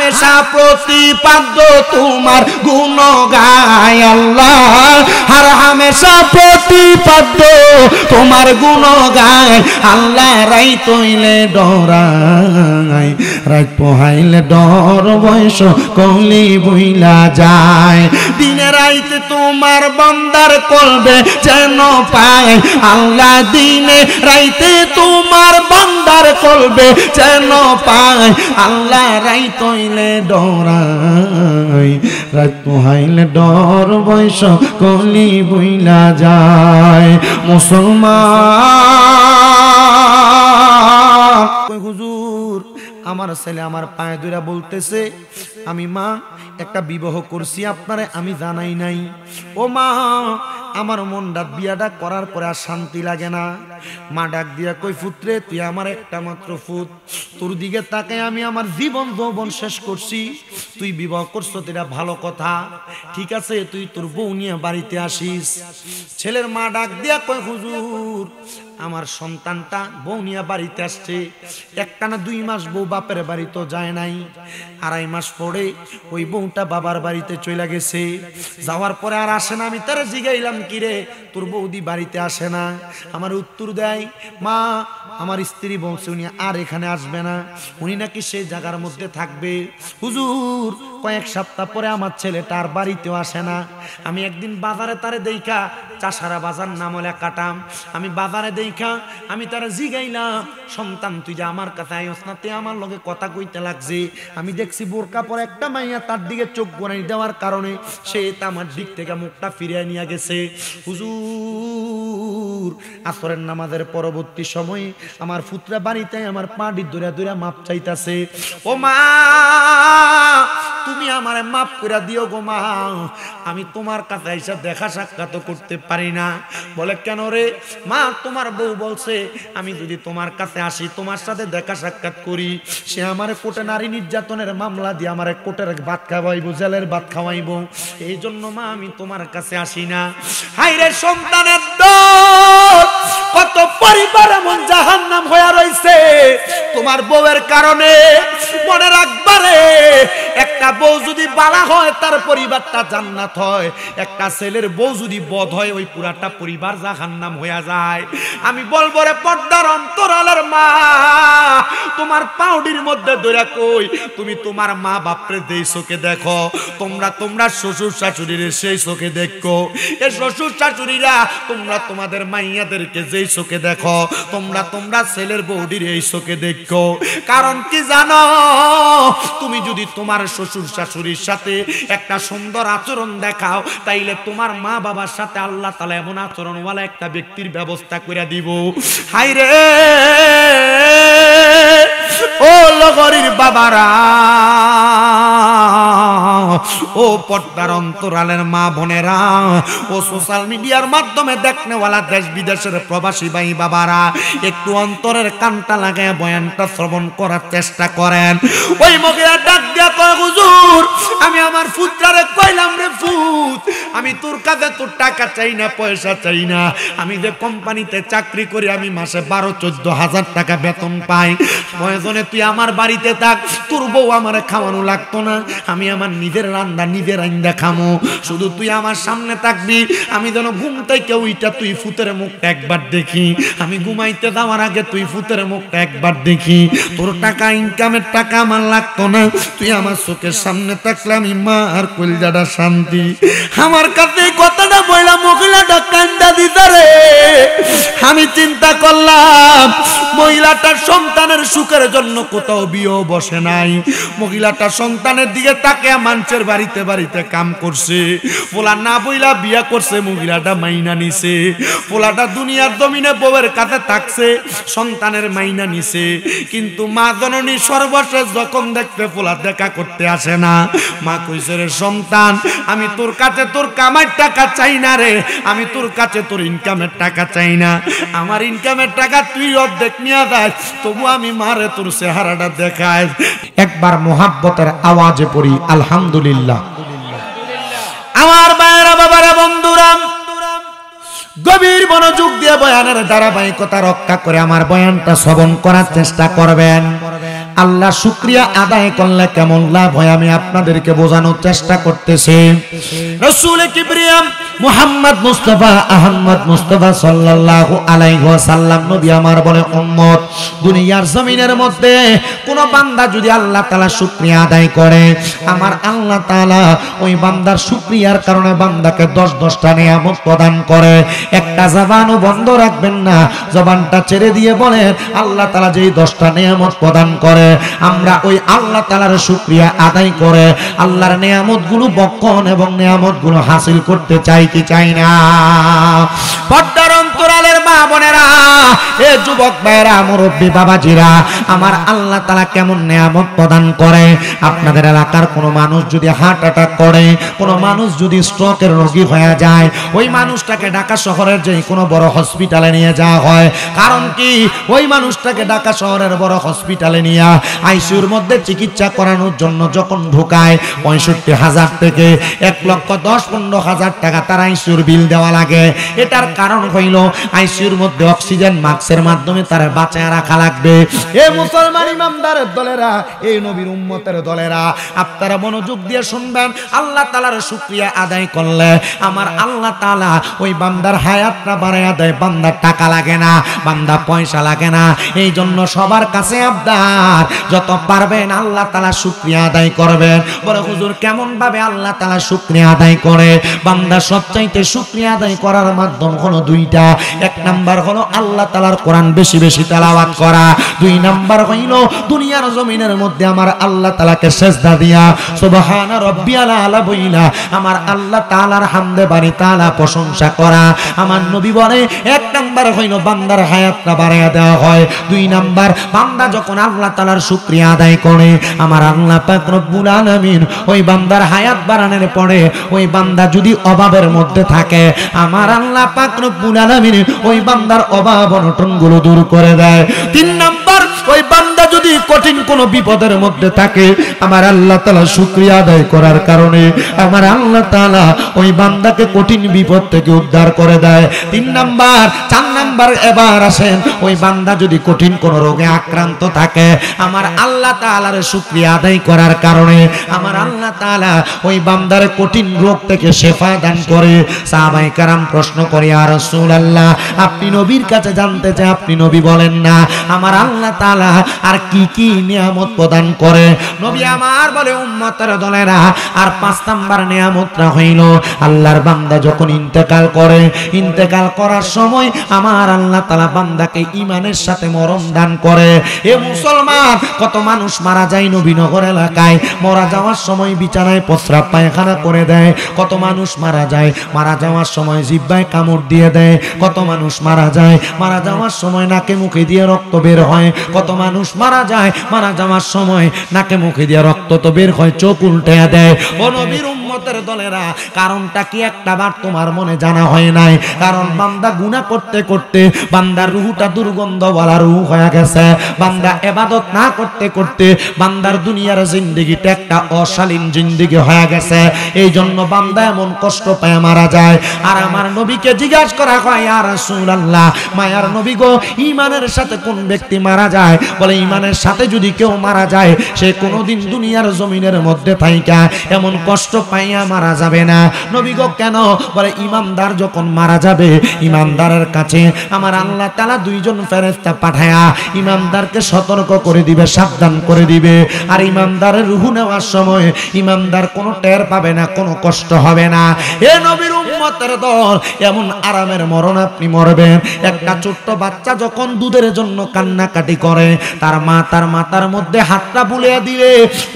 হামেশা প্রতিপাদ্য তোমার গুণ গায় আল্লাহ, আর হামেশা প্রতিপাদ্য তোমার গুণ গায় আল্লাহ। রাইত হইলে ডরাই, রাত পোহাইলে ডর বয়স কলি বইলা যায়। দিনে রাইতে তোমার বান্দার কলবে যেন পায় আল্লাহ, দিনে রাইতে তোমার বান্দার কলবে যেন পায় আল্লাহ। রাইত হইলে ডরাই, রাত পোহাইলে ডর বয়স কলি বইলা যায়। মুসলমান হুজুর, আমার ছেলে আমার পায়ে ধরে বলতেছে আমি মা একটা বিবাহ করছি, আপনারে আমি জানাই নাই। ও মা, আমার মনটা বিয়াটা করার পরে আর শান্তি লাগে না। মা ডাক দিয়া কই পুত্রে, তুই আমার একটা মাত্র পুত, তোর দিকে তাকাই আমি আমার জীবন যৌবন শেষ করছি, তুই বিবাহ করছো এটা ভালো কথা, ঠিক আছে তুই তোর বউ নিয়ে বাড়িতে আসিস। ছেলের মা ডাক দিয়া কই হুজুর, আমার সন্তানটা বউ নিয়ে বাড়িতে আসছে, একটানা 2 মাস বউ বাপের বাড়ি তো যায় নাই, 2.5 মাস পরে ওই বউটা বাবার বাড়িতে চলে গেছে। যাওয়ার পরে আর আসে না। আমি তারা জিগাইলাম কিরে তোর বৌদি বাড়িতে আসে না? আমার উত্তর দেয় মা আমার স্ত্রী বলছে উনি আর এখানে আসবে না, উনি নাকি সেই জায়গার মধ্যে থাকবে। হুজুর, কয়েক সপ্তাহ পরে আমার ছেলেটা আর বাড়িতেও আসে না। আমি একদিন বাজারে তারে দেখা, চাষারা বাজার নাম হলে কাটাম, আমি বাজারে দেখা আমি তারা জিগাইলাম সন্তান তুই যে আমার কাছে আইস না, তে আমার লগে কথা কইতে লাগছে। আমি দেখছি বোরকা পরে একটা মাইয়া তার দিকে চোখ গড়াই দেওয়ার কারণে সে আমার দিক থেকে মুখটা ফিরিয়ে নিয়ে গেছে। হুজুর, আসরের নামাজের পরবর্তী সময়ে আমার পুত্রা বাড়িতে আমার পাটি দৌড়া দৌড়া মাপ চাইতাছে। ও মা, তুমি আমারে মাফ করে দিও গো মা, আমি তোমার কাছে এসে দেখা সাক্ষাৎ করতে পারি না। বলে কেন রে? মা তোমার বউ বলছে আমি যদি তোমার কাছে আসি, তোমার সাথে দেখা সাক্ষাৎ করি, সে আমার কোটে নারী নির্যাতনের মামলা দিয়ে আমার কোটের ভাত খাওয়াইবো, জেলের ভাত খাওয়াইবো, এই জন্য মা আমি তোমার কাছে আসি না। হাইরে সন্তানের দোষ, কত পরিবার এমন জাহান্নাম হয়ে রইছে তোমার বউয়ের কারণে। মনে রাখবারে, একটা বউ যদি বালা হয় তার পরিবারটা জান্নাত হয়, একটা ছেলের বউ যদি বদ হয় ওই পুরাটা পরিবার জাহান্নাম হয়ে যায়। আমি বলবো রে পর্দার অন্তরালের মা, তোমার পাউডির মধ্যে ধরে কই তুমি তোমার মা বাপরে যেই চোখে দেখো, তোমরা শ্বশুর শাশুড়ির সেই চোখে দেখো। এ শ্বশুর শাশুড়িরা তোমরা তোমাদের মাইয়াদেরকে যেই চোখে দেখো, তোমরা ছেলের বউডির এই চোখে দেখো। কারণ কি জানো, তুমি যদি তোমার শ্বশুর শাশুড়ির সাথে একটা সুন্দর আচরণ দেখাও, তাইলে তোমার মা বাবার সাথে আল্লাহ তাআলা এমন আচরণওয়ালা একটা ব্যক্তির ব্যবস্থা করে দিব। হায়রে ও লগরির বাবারা, ও পর্দার অন্তরালের মা বোনেরা, ও সোশ্যাল মিডিয়ার মাধ্যমে দেখনেওয়ালা দেশ বিদেশের প্রবাসী ভাই বাবারা, একটু অন্তরের কানটা লাগায় বয়ানটা শ্রবণ করার চেষ্টা করেন। ওই মহিলা ডাক দিয়া কয় হুজুর, আমি আমার পুত্রারে কইলাম রে পুত, আমি তোর কাছে তোর টাকা চাই না, পয়সা চাই না, আমি যে কোম্পানিতে চাকরি করি আমি মাসে 12-14 হাজার টাকা বেতন পাই, প্রয়োজনে তুই আমার বাড়িতে থাক, তোর বউ আমারে খাওয়ানো লাগতো না, আমি আমার নিজের রান্না নিজের রান্না খামো, শুধু তুই আমার সামনে থাকবি, আমি যেন ঘুম থেকে উইটা তুই ফুতের মুখটা একবার দেখি, আমি ঘুমাইতে যাওয়ার আগে তুই ফুতের মুখটা একবার দেখি, তোর টাকা ইনকামের টাকা আমার লাগতো না, তুই আমার চোখের সামনে থাকলে আমি মা আর কলজাটা শান্তি। আমার কাছে কথাটা বইলা মহিলাটা কান্দা দিতে রে। আমি চিন্তা করলাম মহিলাটার সন্তানের সুখের জন্য কোথাও বিয়ে বসে নাই, মহিলাটা সন্তানের দিকে তাকে মানুষের বাড়িতে বাড়িতে কাম করছে, পোলা না বইলা বিয়া করছে, মহিলাটা মাইনা নিছে, পোলাটা দুনিয়ার জমিনে বউয়ের কাছে থাকছে, সন্তানের মাইনা নিছে, কিন্তু মা জননী সর্বশেষ যখন দেখতে পোলা দেখা করতে আসে না, মা কইছে রে সন্তান, আমি তোর কাছে তোর কামাই টাকা চাই না রে, আমি তোর কাছে তোর ইনকামের টাকা চাই না, আমার ইনকামের টাকা তুই অর্ধেক নিয়ে যাস, তবু আমি মারে তোর চেহারাটা দেখায়। একবার মোহাব্বতের আওয়াজে পড়ি আলহামদুলিল্লাহ। আমার ভাইরা বাবারা বন্ধুরা, গভীর মনোযোগ দিয়ে বয়ানের ধারাবাহিকতা রক্ষা করে আমার বয়ানটা শ্রবণ করার চেষ্টা করবেন। আল্লাহ শুকরিয়া আদায় করলে কেমন লাভ হয় আমি আপনাদেরকে বোঝানোর চেষ্টা করতেছি। রাসূল কিবরিয়া মুহাম্মদ মুস্তাফা আহমদ মুস্তাফা সাল্লাল্লাহু আলাইহি ওয়াসাল্লাম নবী আমার বলে উম্মত, দুনিয়ার জমিনের মধ্যে কোন বান্দা যদি আল্লাহ তাআলা শুকরিয়া আদায় করে, আমার আল্লাহ তাআলা ওই বান্দার শুকরিয়ার কারণে বান্দাকে 10টা নিয়ামত প্রদান করে। একটা জবানও বন্ধ রাখবেন না, জবানটা ছেড়ে দিয়ে বলেন আল্লাহ তাআলা যেই 10টা নিয়ামত প্রদান করে আমরা ওই আল্লাহ তাআলার শুকরিয়া আদায় করে আল্লাহর নিয়ামতগুলো বক্ষণ এবং নিয়ামতগুলো হাসিল করতে চাই কি চাই না? পর্দার অন্তরালের মা বোনেরা, এ যুবক ভাইরা, মুরব্বী বাবাজিরা, আমার আল্লাহ তাআলা কেমন নিয়ামত প্রদান করে। আপনাদের এলাকার কোনো মানুষ যদি হার্ট অ্যাটাক করে, কোনো মানুষ যদি স্ট্রোকের রোগী হয়ে যায়, ওই মানুষটাকে ঢাকা শহরের যে কোনো বড় হসপিটালে নিয়ে যাওয়া হয়। কারণ কি? ওই মানুষটাকে ঢাকা শহরের বড় হসপিটালে নিয়ে আইসিইউর মধ্যে চিকিৎসা করানোর জন্য যখন ঢোকায় 65,000 থেকে 1,10,15,000 টাকা তার আইসিইউর বিল দেওয়া লাগে। এটার কারণ হইল আইসিইউর মধ্যে অক্সিজেন মাস্কের মাধ্যমে তারা বাঁচায় রাখা লাগবে। এ মুসলমান ইমানদারের দলেরা, এই নবীর উম্মতের দলেরা, আপনারা মনোযোগ দিয়ে শুনবেন। আল্লাহ তাআলার শুকরিয়া আদায় করলে আমার আল্লাহ তাআলা ওই বান্দার হায়াতটা বাড়ায়া দেয়। বান্দার টাকা লাগে না, বান্দা পয়সা লাগে না। এই জন্য সবার কাছে আবদার, যত পারবেন আল্লাহ তাআলা শুকরিয়া আদায় করবেন। বলে হুজুর কেমন ভাবে আল্লাহ তাআলা শুকরিয়া আদায় করে? বান্দা সবচাইতে শুকরিয়া আদায় করার মাধ্যম হলো 2টা। 1 নাম্বার হলো আল্লাহ তাআলার কোরআন বেশি বেশি তেলাওয়াত করা। 2 নাম্বার হইল দুনিয়ার জমিনের মধ্যে আমার আল্লাহ তাআলাকে সিজদা দিয়া সুবহানা রাব্বিয়াল আলা বইলা আমার আল্লাহ তাআলার হামদে বাড়ি তাআলা প্রশংসা করা। আমার নবী বলে 1 নাম্বার হইল বান্দার হায়াতটা বাড়ায়া দেওয়া হয়। 2 নাম্বার বান্দা যখন আল্লাহ তাআলার শুকরিয়া আদায় করে আমার আল্লাহ পাক রব্বুল আলামিন ওই বান্দার হায়াত বাড়ানোর পরে ওই বান্দা যদি অভাবের মধ্যে থাকে আমার আল্লাহ পাক রব্বুল আলামিন ওই বান্দার অভাব অনটনগুলো দূর করে দেয়। 3 নাম্বার ওই বান্দা যদি কঠিন কোনো বিপদের মধ্যে থাকে আমার আল্লাহ তাআলা শুকরিয়া আদায় করার কারণে আমার আল্লাহ তাআলা ওই বান্দাকে কঠিন বিপদ থেকে উদ্ধার করে দেয়। 3 নাম্বার 4 নাম্বার এবার আসেন, ওই বান্দা যদি কঠিন কোনো রোগে আক্রান্ত থাকে আমার আল্লাহ তাআলার শুকরিয়া আদায় করার কারণে আমার আল্লাহ তাআলা ওই বান্দার কঠিন রোগ থেকে শিফা দান করে। সাহাবায়ে কেরাম প্রশ্ন করে, ইয়া রাসূলুল্লাহ, আপনি নবীর কাছে জানতে চাই, আপনি নবী বলেন না আমার আল্লাহ তাআলা আর কি কি নিয়ামত প্রদান করে? নবী আমার বলে উম্মতের দলেরা, আর 5 নাম্বার নিয়ামতটা হইল আল্লাহর বান্দা যখন ইন্তেকাল করে, ইন্তেকাল করার সময় আমার আল্লাহ তাআলা বান্দাকে ঈমানের সাথে মরণ দান করে। এ মুসলমান, কত মানুষ মারা যায় নবীনগর এলাকায়, মারা যাওয়ার সময় বিছানায় প্রস্রাব পায়খানা করে দেয়। কত মানুষ মারা যায়, মারা যাওয়ার সময় জিহ্বায় কামড় দিয়ে দেয়। কত মানুষ মারা যায়, মারা যাওয়ার সময় নাকে মুখে দিয়ে রক্ত বের হয়। কত মানুষ মারা যায়, মারা যাওয়ার সময় নাকে মুখে দিয়ে রক্ত তো বের হয়, চোখ উল্টে দেয়। ও নবীর উম্মতের দলেরা, কারণটা কি একটাবার তোমার মনে জানা হয় নাই? কারণ বান্দা গুনাহ করতে করতে বান্দার রূহটা দুর্গন্ধওয়ালা রূহ হয়ে গেছে। বান্দা ইবাদত না করতে করতে বান্দার দুনিয়ার জিন্দেগিটা একটা অশালীন জিন্দেগি হয়ে গেছে। এই জন্য বান্দা এমন কষ্ট পায় মারা যায়। আর আমার নবীকে জিজ্ঞাসা করা হয়, ইয়া রাসূলুল্লাহ, মায়ার নবী গো, ঈমানের সাথে কোন ব্যক্তি মারা যায়? বলে ঈমানের সাথে যদি কেউ মারা যায় সে কোনোদিন দুনিয়ার জমিনের মধ্যে থাইকা এমন কষ্ট পাইয়া মারা যাবে না। নবী গো কেন? বলে ঈমানদার যখন মারা যাবে ঈমানদারের কাছে আমার আল্লাহ তাআলা 2 জন ফেরেশতা পাঠায়া ঈমানদারকে সতর্ক করে দিবে, সাবধান করে দিবে। আর ঈমানদারের রূহ নেওয়ার সময় ঈমানদার কোনো টের পাবে না, কোনো কষ্ট হবে না। হে নবীর উম্মতের দল, এমন আরামের মরণ আপনি মরবেন। একটা ছোট্ট বাচ্চা যখন দুধের জন্য কান্নাকাটি করে তার মা তার মাথার মধ্যে হাতটা বুলিয়ে দিলে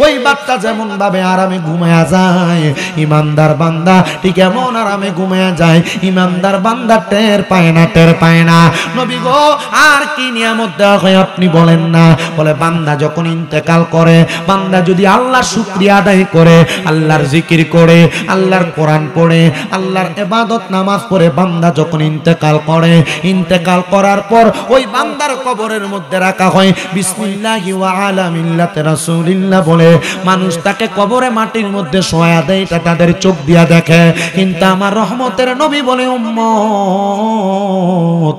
ওই বাচ্চা যেমন ভাবে আরামে ঘুমায়া যায় ঈমানদার বান্দা ঠিক এমন আরামে ঘুমায়া যায়। ঈমানদার বান্দা টের পায় না, টের পায় না। নবী গো আর কি নিয়ামত দেওয়া হয় আপনি বলেন না? বলে বান্দা যখন ইন্তেকাল করে, বান্দা যদি আল্লাহর শুকরিয়া আদায় করে, আল্লাহর জিকির করে, আল্লাহর কোরআন পড়ে, আল্লাহর ইবাদত নামাজ পড়ে, বান্দা যখন ইন্তেকাল করে, ইন্তেকাল করার পর ওই বান্দার কবরের মধ্যে রাখা হয় বিসমিল্লাহি ওয়া আলা মিল্লাতি রাসূলিল্লাহ বলে। মানুষ তাকে কবরে মাটির মধ্যে শোয়া দেয়, এটা তাদের চোখ দিয়া দেখে। কিন্তু আমার রহমতের নবী বলে উম্মত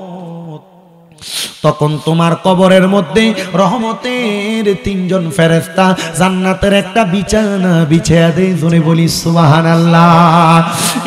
তখন তোমার কবরের মধ্যে রহমতের 3 জন ফেরেশতা জান্নাতের একটা বিছানা বিছিয়ে দেয়। জোরে বলি সুবহানাল্লাহ।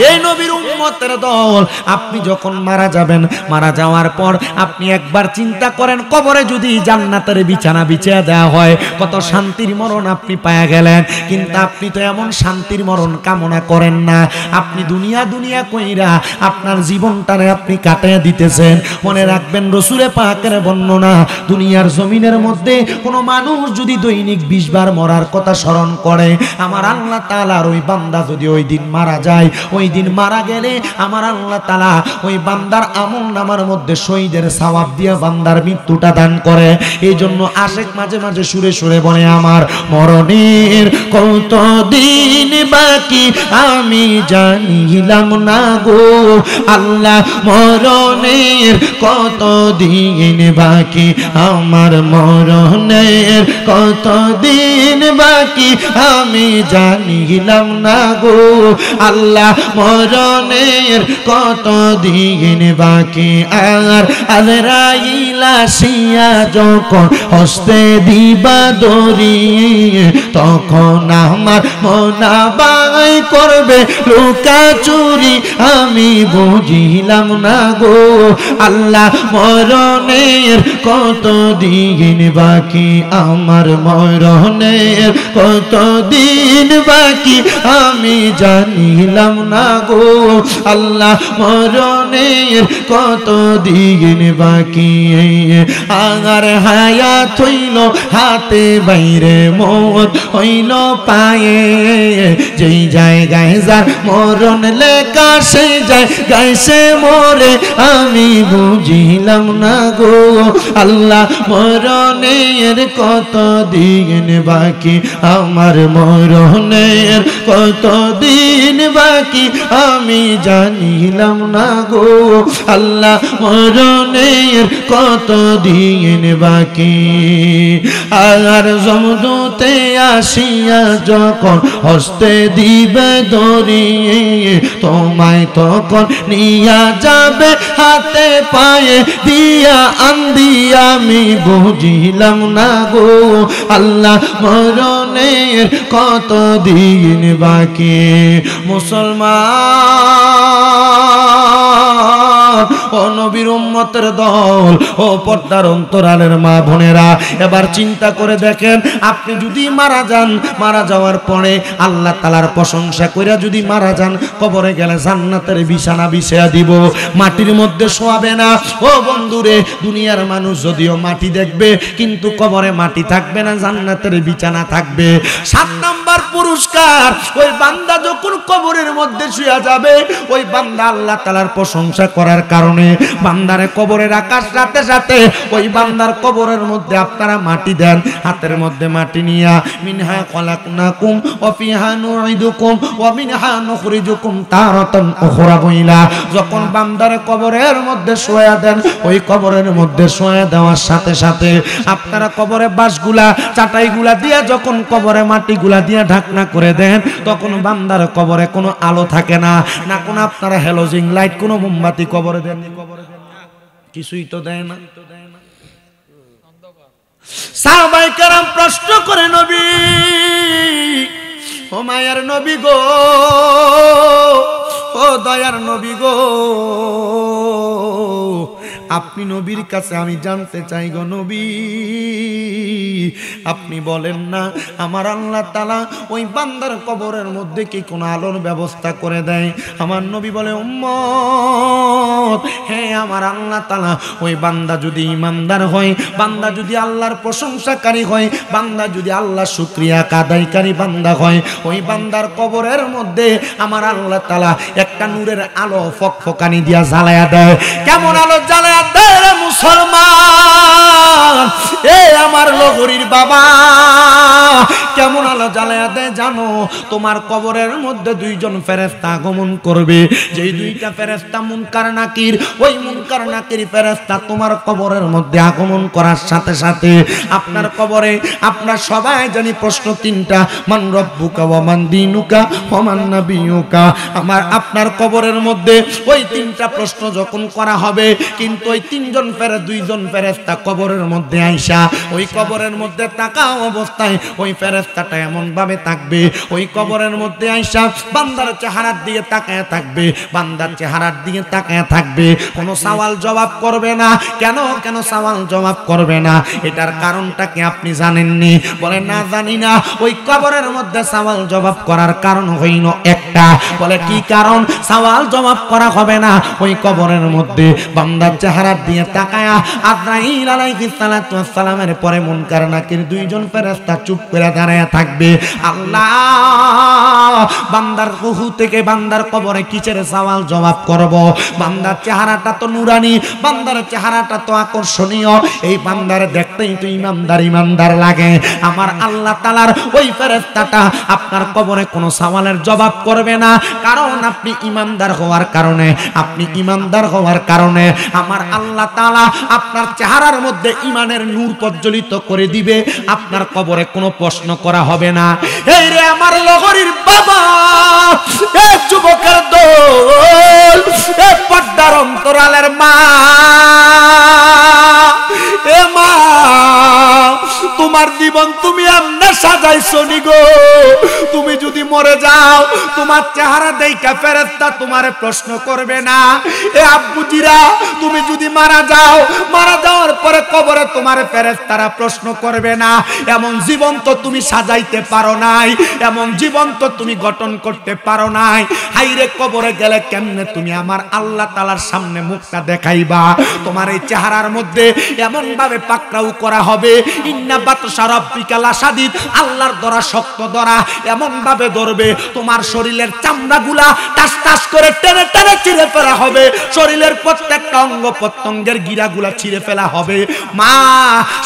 এই নবীর উম্মতের দল, আপনি যখন মারা যাবেন, মারা যাওয়ার পর আপনি একবার চিন্তা করেন, কবরে যদি জান্নাতের বিছানা বিছিয়ে দেওয়া হয় কত শান্তির মরণ আপনি পায়া গেলেন। কিন্তু আপনি তো এমন শান্তির মরণ কামনা করেন না। আপনি দুনিয়া দুনিয়া কইরা আপনার জীবনটারে আপনি কাটিয়ে দিতেছেন। মনে রাখবেন রাসূল পাকের বর্ণনা, দুনিয়ার জমিনের মধ্যে কোনো মানুষ যদি দৈনিক 20 বার মরার কথা স্মরণ করে, আমার আল্লাহ তাআলার ওই বান্দা যদি ওই দিন মারা যায়, ওই দিন মারা গেলে আমার আল্লাহ তাআলা ওই বান্দার আমল নামার মধ্যে শহীদের সওয়াব দিয়া বান্দার মৃত্যুটা দান করে। এই জন্য আশেক মাঝে মাঝে সুরে সুরে বলে, আমার মরণের কত দিন বাকি আমি জানিলাম না গো আল্লাহ, মরণের কত দিন বাকি আমার, মরণের কত দিন বাকি আমি জানিলাম না গো আল্লাহ, মরণের কত দিন বাকি। আর আজরাইল আসিয়া যখন হস্তে দিবা দড়ি, তখন আমার মনাবাই করবে লুকা চুরি আমি বুঝিলাম না গো আল্লাহ, মরণের কত দিন বাকি আমার, মরণের কত দিন বাকি আমি জানিলাম না গো আল্লাহ, মরণের কত দিন বাকি। আর হায়াত হইল হাতে বাইরে, মত হইল পায়ে, যেই জায়গায় যার মরণ লেখা সেই জায়গায় সে মরে আমি বুঝিলাম না গো আল্লাহ, মরণের কত দিন বাকি আমার, মরণের কত দিন বাকি আমি জানিলাম না গো আল্লাহ, মরণের কত দিন বাকি। আর যমদূতে আসিয়া যখন হস্তে দিবে দড়ি, তোমায় তখন নিয়া যাবে হাতে পায়ে দিয়া আন্দি আমি বুঝিলাম না গো আল্লাহ, মরণের কত দিন বাকি। মুসলমান ও নবীর উম্মতের দল, ও পর্দার অন্তরালের মা বোনেরা, এবার চিন্তা করে দেখেন, আপনি যদি মারা যান, মারা যাওয়ার পরে আল্লাহ তাআলার প্রশংসা কইরা যদি মারা যান, কবরে গেলে জান্নাতের বিছানা বিছিয়ে দিব, মাটির মধ্যে শোয়াবে না। ও বন্ধুরে, দুনিয়ার মানুষ যদিও মাটি দেখবে কিন্তু কবরে মাটি থাকবে না, জান্নাতের বিছানা থাকবে। 7 নাম্বার পুরস্কার, ওই বান্দা যখন কবরের মধ্যে শুয়ে যাবে, ওই বান্দা আল্লাহ তাআলার প্রশংসা করার কারণে বান্দারে কবরে রাখার সাথে সাথে ওই বান্দার কবরের মধ্যে আপনারা মাটি দেন, হাতের মধ্যে মাটি নিয়া, মিনহা খলাকনাকুম ওয়া ফিহা নুঈদুকুম ওয়া মিনহা নুখরিজুকুম তারাতান উখরা বইলা, যখন বান্দারে কবরের মধ্যে শোয়া দেন, ওই কবরের মধ্যে শোয়া দেওয়ার সাথে সাথে আপনারা কবরে বাঁশগুলা চাটাইগুলা দিয়া যখন কবরে মাটিগুলা দিয়া ঢাকনা করে দেন, তখন বান্দার কবরে কোনো আলো থাকে না, না কোনো আপনারা হ্যালোজিন লাইট, কোনো মোমবাতি কবরে দেন, কিছুই তো দেয় না। সাহাবায়ে কেরাম প্রশ্ন করে, নবী, ও মায়ার নবী গো, ও দয়ার নবী গো, আপনি নবীর কাছে আমি জানতে চাই গো নবী, আপনি বলেন না আমার আল্লাহ তাআলা ওই বান্দার কবরের মধ্যে কি কোনো আলোর ব্যবস্থা করে দেয়? আমার নবী বলে, উম্মত, হ্যাঁ, আমার আল্লাহ তাআলা ওই বান্দা যদি ইমানদার হয়, বান্দা যদি আল্লাহর প্রশংসাকারী হয়, বান্দা যদি আল্লাহ শুকরিয়া আদায়কারী বান্দা হয়, ওই বান্দার কবরের মধ্যে আমার আল্লাহ তাআলা একটা নূরের আলো ফকফকানি দিয়া জ্বালায়া দেয়। কেমন আলো জ্বালায়া দে রে মুসলমান, এ আমার লগরির বাবা, কেমন আলো জ্বালায়া দে জানো? তোমার কবরের মধ্যে দুইজন ফেরেশতা আগমন করবে, যেই দুইটা ফেরেশতা মুনকার নাকির, ওই মুনকার নাকির ফেরেশতা তোমার কবরের মধ্যে আগমন করার সাথে সাথে আপনার কবরে আপনার সবাই জানি প্রশ্ন তিনটা, মান রব্বুকা ওয়া মান দীনুকা ওয়া মান নাবিয়ুকা। আমার আপনার কবরের মধ্যে ওই তিনটা প্রশ্ন যখন করা হবে, কিন্তু ওই তিনজন দুইজন ফেরেশতা কবরের মধ্যে আইসা ওই কবরের মধ্যে তাকা অবস্থায় ওই ফেরেশতাটা এমন ভাবে থাকবে, ওই কবরের মধ্যে আইসা বান্দার চেহারার দিকে তাকায় থাকবে, বান্দার চেহারার দিকে তাকায় থাকবে, কোনো সওয়াল জবাব করবে না। কেন কেন সওয়াল জবাব করবে না? এটার কারণটা কি আপনি জানেননি? বলে না জানি না। ওই কবরের মধ্যে সওয়াল জবাব করার কারণ হইল একটা। বলে কি কারণ? সওয়াল জবাব করা হবে না ওই কবরের মধ্যে বান্দার চেহারার দিকে তাকায়া আজরাইল আলাইহিস সালাতু ওয়াস সালামের পরে মুনকার নাকির দুইজন ফেরেশতা চুপ করে দাঁড়ায় থাকবে। আল্লাহ বান্দার রূহ থেকে বান্দার কবরে কিসের সওয়াল জবাব করব? বান্দার চেহারাটা তো নুরানি, বান্দার চেহারাটা তো আকর্ষণীয়, এই বান্দার দেখতেই তো ইমানদার লাগে। আমার আল্লাহ তাআলার ওই ফেরেশতাটা আপনার কবরে কোনো সওয়ালের জবাব করবে না, কারণ আপনি ইমানদার হওয়ার কারণে, আপনি ইমানদার হওয়ার কারণে আমার আল্লাহ তাআলা আপনার চেহারার মধ্যে ঈমানের নূর প্রজ্বলিত করে দিবে, আপনার কবরে কোনো প্রশ্ন করা হবে না। এই রে আমার লগরির বাবা, এ যুবকের দল, এ পর্দার অন্তরালের মা, এ মা তোমার জীবন তুমি এমনে সাজাইছো নি গো। তুমি যদি মরে যাও তোমার চেহারা দেইখা ফেরেশতা তোমারে প্রশ্ন করবে না। এ আব্বুজিরা তুমি যদি মারা যাও, মারা যাওয়ার পরে কবরে তোমার ফেরেশতারা প্রশ্ন করবে না। এমন জীবন তো তুমি সাজাইতে পারো নাই, এমন জীবন তো তুমি গঠন করতে পারো নাই। হাইরে কবরে গেলে কেমনে তুমি আমার আল্লাহ তাআলার সামনে মুখটা দেখাইবা? তোমার এই চেহারার মধ্যে এমন ভাবে পাকড়াও করা হবে, ইন্না বাতশা রাব্বিকা লাশাদীদ, আল্লাহর ধরা শক্ত ধরা, এমন ভাবে ধরবে তোমার শরীরের চামড়াগুলা টাস টাস করে টেনে টেনে ছিঁড়ে ফেলা হবে, শরীরের প্রত্যেকটা অঙ্গ প্রত্যঙ্গের গিরাগুলা ছিঁড়ে ফেলা হবে। মা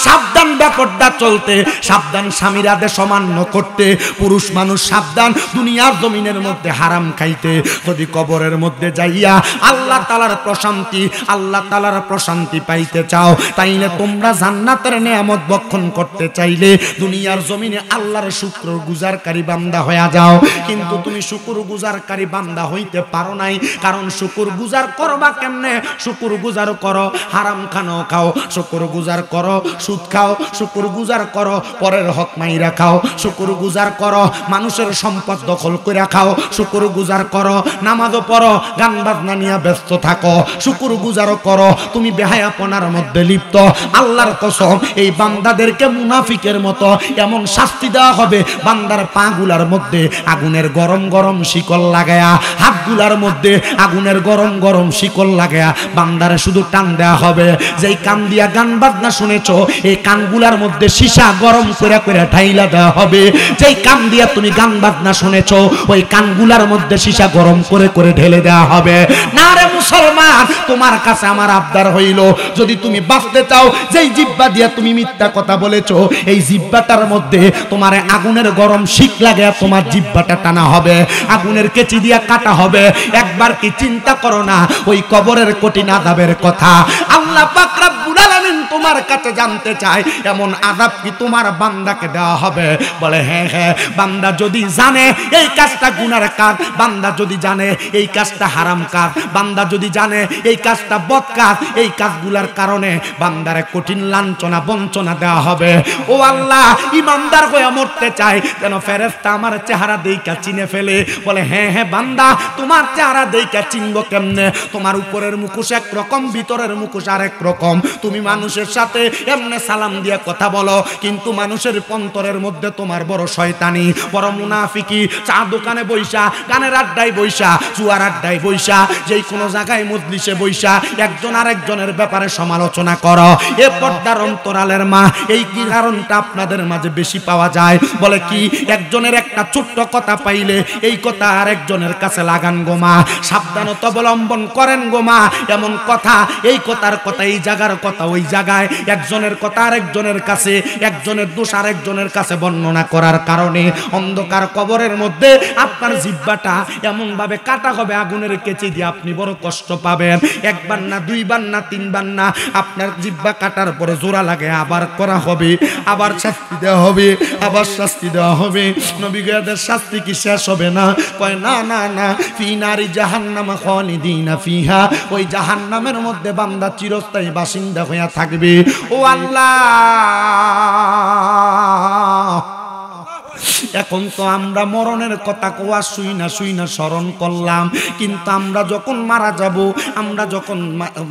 সাবধান ব্যাপারটা চলতে, সাবধান স্বামীর আদেশ অমান্য করতে, পুরুষ মানুষ সাবধান দুনিয়ার জমিনের মধ্যে হারাম খাইতে। যদি কবরের মধ্যে যাইয়া আল্লাহ তাআলার প্রশান্তি, আল্লাহ তাআলার প্রশান্তি পাইতে চাও, তাইলে তোমরা জান্নাতের নেয়ামত ভক্ষণ করতে চাইলে দুনিয়ার জমিনে আল্লাহর শুকর গুজারকারী বান্দা হয়ে যাও। কিন্তু তুমি শুকর গুজারকারী বান্দা হইতে পারো নাই, কারণ শুকর গুজার করবা কেমনে? শুকর গুজার করো, হারাম খানো খাও, শুকর গুজার করো, সুদ খাও, শুকর গুজার করো, পরের হক মাইরা খাও, শুকর গুজার করো, মানুষের সম্পদ দখল করে খাও, শুকর গুজার করো, নামাজও পড়ো, গান বাজনা নিয়ে ব্যস্ত থাকো, শুকর গুজারও করো, তুমি বেহায়াপনার মধ্যে লিপ্ত। আল্লাহর কসম এই বান্দাদেরকে মুনাফিকের মতো এমন শাস্তি দেওয়া হবে, বান্দার পাগুলার মধ্যে আগুনের গরম গরম শিকল লাগায়া, হাতগুলার মধ্যে আগুনের গরম গরম শিকল লাগায়া বান্দারে শুধু টান দেওয়া হবে। যেই কান দিয়া গান বাজনা শুনেছো, এই কানগুলার মধ্যে সীসা গরম করে করে ঢাইলা দেওয়া হবে। যেই কান দিয়া তুমি গান বাজনা শুনেছো, ওই কানগুলার মধ্যে সীসা গরম করে করে ঢেলে দেওয়া হবে। না রে মুসলমান, তোমার কাছে আমার আবদার হইল, যদি তুমি বাঁচতে চাও, যেই জিহ্বা দিয়া তুমি মিথ্যা কথা বলেছো, এই জিহ্বাটার মধ্যে তোমার আগুনের গরম শিক লাগে, তোমার জিহ্বাটা টানা হবে, আগুনের কেচি দিয়া কাটা হবে। একবার কি চিন্তা করো না ওই কবরের কঠিন আযাবের কথা? আল্লাহ পাক রব্বুল আলামিন তোমার কাছে জানতে চায়, এমন আযাব কি তোমার বান্দাকে দেওয়া হবে? বলে হ্যাঁ হ্যাঁ, বান্দা যদি জানে এই কাজটা গুনার কাজ, বান্দা যদি জানে এই কাজটা হারাম কাজ, বান্দা যদি জানে এই কাজটা বদ কাজ, এই কাজগুলার কারণে বান্দারে কঠিন লাঞ্ছনা বঞ্চনা দেওয়া হবে। ও আল্লাহ, ইমানদার হয়ে মরতে চাই, যেন ফেরেশতা আমার চেহারা দেইখা চিনে ফেলে। বলে হ্যাঁ হ্যাঁ বান্দা, তোমার চেহারা দেইখা চিনবো কেমনে? তোমার উপরের মুখোশ একরকম, ভিতরের মুখোশ আরেক রকম। তুমি মানুষের সাথে এমনে সালাম দিয়ে কথা বলো, কিন্তু মানুষের অন্তরের মধ্যে তোমার বড় শয়তানি, বড় মুনাফিকি। চা দোকানে বইসা, গানের আড্ডায় বইসা, জুয়ার আড্ডায় বইসা, যেই কোনো জায়গায় মজলিসে বইসা একজন আরেকজনের ব্যাপারে সমালোচনা করো। এ পর্দার অন্তরালের মা, এই কি কারণটা আপনাদের মাঝে বেশি পাওয়া যায়? বলে কি, একজনের একটা ছোট্ট কথা পাইলে এই কথা আরেকজনের কাছে লাগান গো মা, সাবধানতা অবলম্বন করেন গো মা। এমন কথা, এই কথার কথা এই জায়গার কথা ওই জায়গায়, একজনের কথা আরেকজনের কাছে, একজনের দোষ আরেকজনের কাছে বর্ণনা করার কারণে অন্ধকার কবরের মধ্যে আপনার জিহ্বাটা এমন ভাবে কাটা হবে আগুনের কেচি দিয়ে, আপনি বড় কষ্ট পাবেন। একবার না, দুইবার না, তিনবার না, আপনার জিহ্বা কাটার পরে জোড়া লাগে, আবার করা হবে, আবার শাস্তি দেওয়া হবে, আবার শাস্তি দেওয়া হবে। নবী গেদের শাস্তি কি শেষ হবে না? কয় না না না, ফি নারি জাহান্নাম খালিদিনা ফিহা, ওই জাহান্নামের মধ্যে বান্দা চিরস্থায়ী বাসিন্দা হইয়া থাকবে। ও আল্লাহ, এখন তো আমরা মরণের কথা কোয়া শুই না স্মরণ করলাম, কিন্তু আমরা যখন মারা যাব, আমরা যখন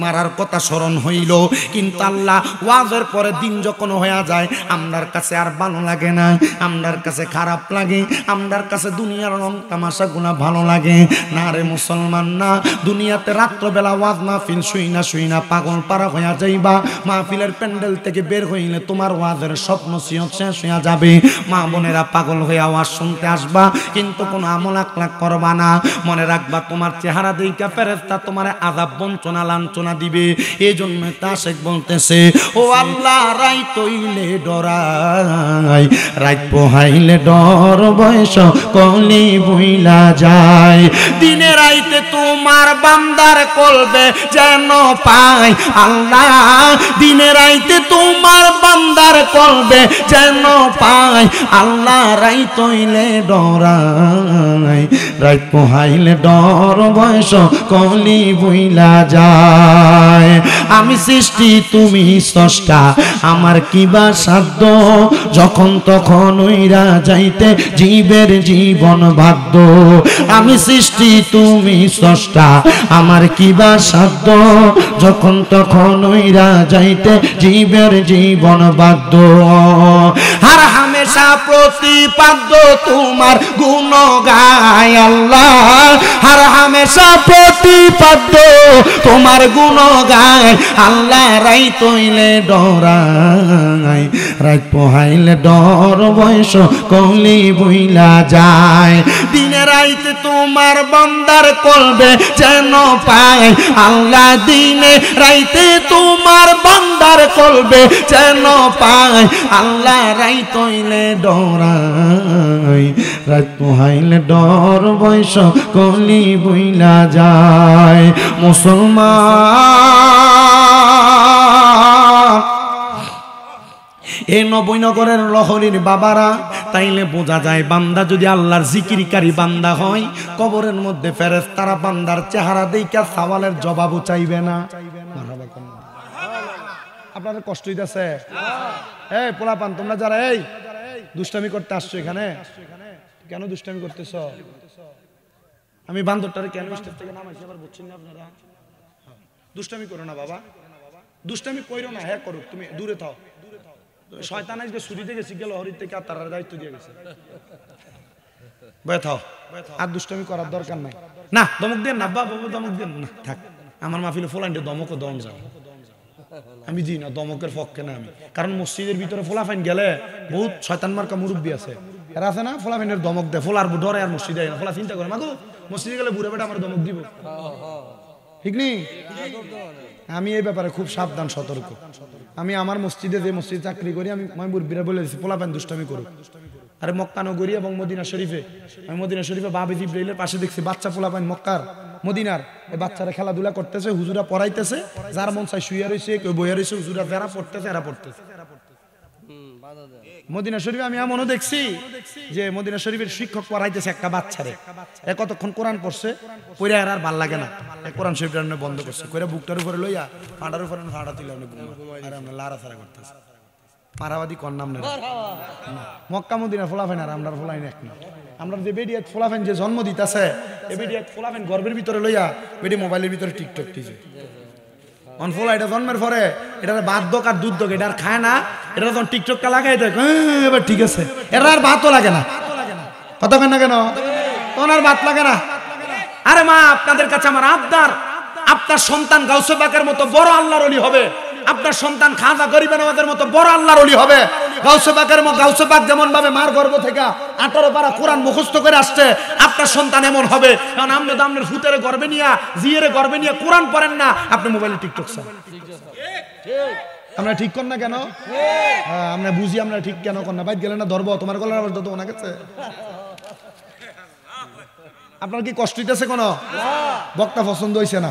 মারার কথা স্মরণ হইল, কিন্তু আল্লাহ ওয়াজের পরে দিন যখন হয়ে যায়, আমরার কাছে আর ভালো লাগে না, আমরার কাছে খারাপ লাগে, আমরার কাছে দুনিয়ার রং তামাশা গুলা ভালো লাগে না। রে মুসলমান না, দুনিয়াতে রাত্রবেলা ওয়াজ মাহফিল শুই না পাগল পারা হইয়া যাইবা। মাহফিলের প্যান্ডেল থেকে বের হইলে তোমার ওয়াজের স্বপ্ন সিয়ত শেষ হইয়া যাবে। মা বোনেরা পাগল হয়ে আওয়াজ শুনতে আসবা, কিন্তু কোনো আমল আকলাক করবা না। মনে রাখবা, তোমার চেহারা দেইখা ফেরেশতা তোমার আযাব বঞ্চনা লাঞ্ছনা দিবে। এই জন্য তাশেক বলতেছে, ও আল্লাহ, রাইত হইলে ডরাই, রাত পোহাইলে ডর, বয়স কলি বুইলা যায়। দিনে রাইতে তোমার বান্দার কলবে যেন পাই আল্লাহ, দিনে রাইতে তোমার বান্দার কলবে যেন পাই আল্লাহ। রাইত হইলে ডরাই, রাত পোহাইলে ডর, বয়স কলি বুইলা যায়। আমি সৃষ্টি তুমি স্রষ্টা, আমার কিবা সাধ্য, যখন তখন উইরা যাইতে জীবের জীবন বাধ্য। আমি সৃষ্টি তুমি স্রষ্টা, আমার কিবা সাধ্য, যখন তখন উইরা যাইতে জীবের জীবন বাধ্য। আর হামেশা প্রতিপাদ্য তোমার গুণ গায় আল্লাহ, আর হামেশা প্রতিপাদ্য তোমার গুণ গায় আল্লাহ। রাইত হইলে ডরাই, রাত পোহাইলে ডর, বয়স কলি বুইলা যায়। দিনে রাইতে তোমার বান্দার কলবে যেন পায় আল্লাহ, দিনে রাইতে তোমার বান্দার কলবে যেন পায় আল্লাহ। রাইত হইলে ডরাই, রাত পোহাইলে ডর, বয়স কলি বুইলা যায়। মুসলমান, এই নবীনগরের লহরীর বাবারা, তাইলে বোঝা যায় বান্দা যদি আল্লাহর জিকিরকারী বান্দা হয়, কবরের মধ্যে ফেরেশতারা বান্দার চেহারা দেইখা সওয়ালের জবাবও চাইবে না। আপনাদের কষ্ট হইতাছে? এই পোলাপান, তোমরা যারা এই দুষ্টামি করতে আসছো এখানে, কেন দুষ্টামি করতেছ? আমি বান্দরটারে কেন স্টেজ থেকে নামাইছি আবার বুঝছেন না আপনারা? দুষ্টামি করো না বাবা, দুষ্টামি কইরো না। হ্যাঁ করুক, তুমি দূরে থাও। শয়তান আজকে ছুটিতে গেছি, গেল হরির থেকে তার দায়িত্ব দিয়ে গেছে। বয়ে থাও, আর দুষ্টামি করার দরকার নাই। না দমক দেন না বাবা, দমক দেন না, থাক। আমার মাহফিলে ফোলাইন্ডে দমকও দম যাও, আমি দিই না, দমকের পক্ষে না আমি। কারণ মসজিদের ভিতরে ফোলাফাইন গেলে বহুত শয়তান মার্কা মুরব্বী আছে, এরা আছে না, ফোলাফাইনের দমক দেয়, ফোলার ডরে আর মসজিদে না। ফোলা চিন্তা করে, মাগো মসজিদে গেলে বুড়ে বেটা আমার দমক দিব, ঠিক নেই? আমি এই ব্যাপারে খুব সাবধান সতর্ক। আমি আমার মসজিদে, যে মসজিদে চাকরি করি, আমি মুরব্বীরা বলে দিচ্ছি পোলাপাইন দুষ্টামি করুক। আরে মক্কা নগরী এবং মদিনা শরীফে, আমি মদিনা শরীফে বাবে জিব্রাইলের পাশে দেখছি বাচ্চা পোলাপাইন মক্কার মদিনার এই বাচ্চারা খেলাধুলা করতেছে, হুজুরা পড়াইতেছে, যার মন চাই শুয়ে রয়েছে, কেউ বইয়া রয়েছে, হুজুরা যারা পড়তেছে এরা পড়তেছে। মদিনা শরীফে আমি এমনও দেখছি যে মদিনা শরীফের শিক্ষক পড়াইতেছে একটা বাচ্চারে, কতক্ষণ কোরআন পড়ছে, পড়ে আর ভাল লাগে না, কোরআন শরীফটা বন্ধ করছে, কইরা বুকটার উপরে লইয়া ফাঁটার উপরে ফাঁটা তুলে আর আমরা লাড়াছাড়া করতেছে। মারাবাদী কর নাম না, মক্কা মদিনা ফোলাফেন আর আমরা ফোলাই না। আমরা যে বেডিয়াত ফোলাফেন যে জন্ম দিতেছে, এই বেডিয়াত ফোলাফেন গর্বের ভিতরে লইয়া বেডি মোবাইলের ভিতরে টিকটক দিছে। অনফল এটা জন্মের পরে এটা ভাত দোক আর দুধ দোক এটা আর খায় না, এটা যখন টিকটকটা লাগাই দেখ এবার ঠিক আছে, এরা আর ভাতও লাগে না, কথা কেন কেন তখন আর ভাত লাগে না। আরে মা, আপনাদের কাছে আমার আবদার, আপনার সন্তান গাউসে পাকের মতো বড় আল্লাহর ওলি হবে, আপনার সন্তান খাজা গরিবে নওয়াজের মতো বড় আল্লাহর ওলি হবে। গাউসে পাক যেমন ভাবে মার গর্ভ থেকে 18 পারা কোরআন মুখস্থ করে আসছে, আপনার সন্তান এমন হবে। কারণ আপনি তো আপনার ফুতেরে গর্বে নিয়া, জিয়েরে গর্বে নিয়ে কোরআন পড়েন না, আপনি মোবাইলে টিকটক চান। আমরা ঠিক কর না কেন? হ্যাঁ, আমরা বুঝি আমরা ঠিক কেন কর না। বাইরে গেলে না ধরবো তোমার গলার আওয়াজ তো ওনা গেছে। আপনার কি কষ্ট হইতেছে? কোনো বক্তা পছন্দ হইছে না?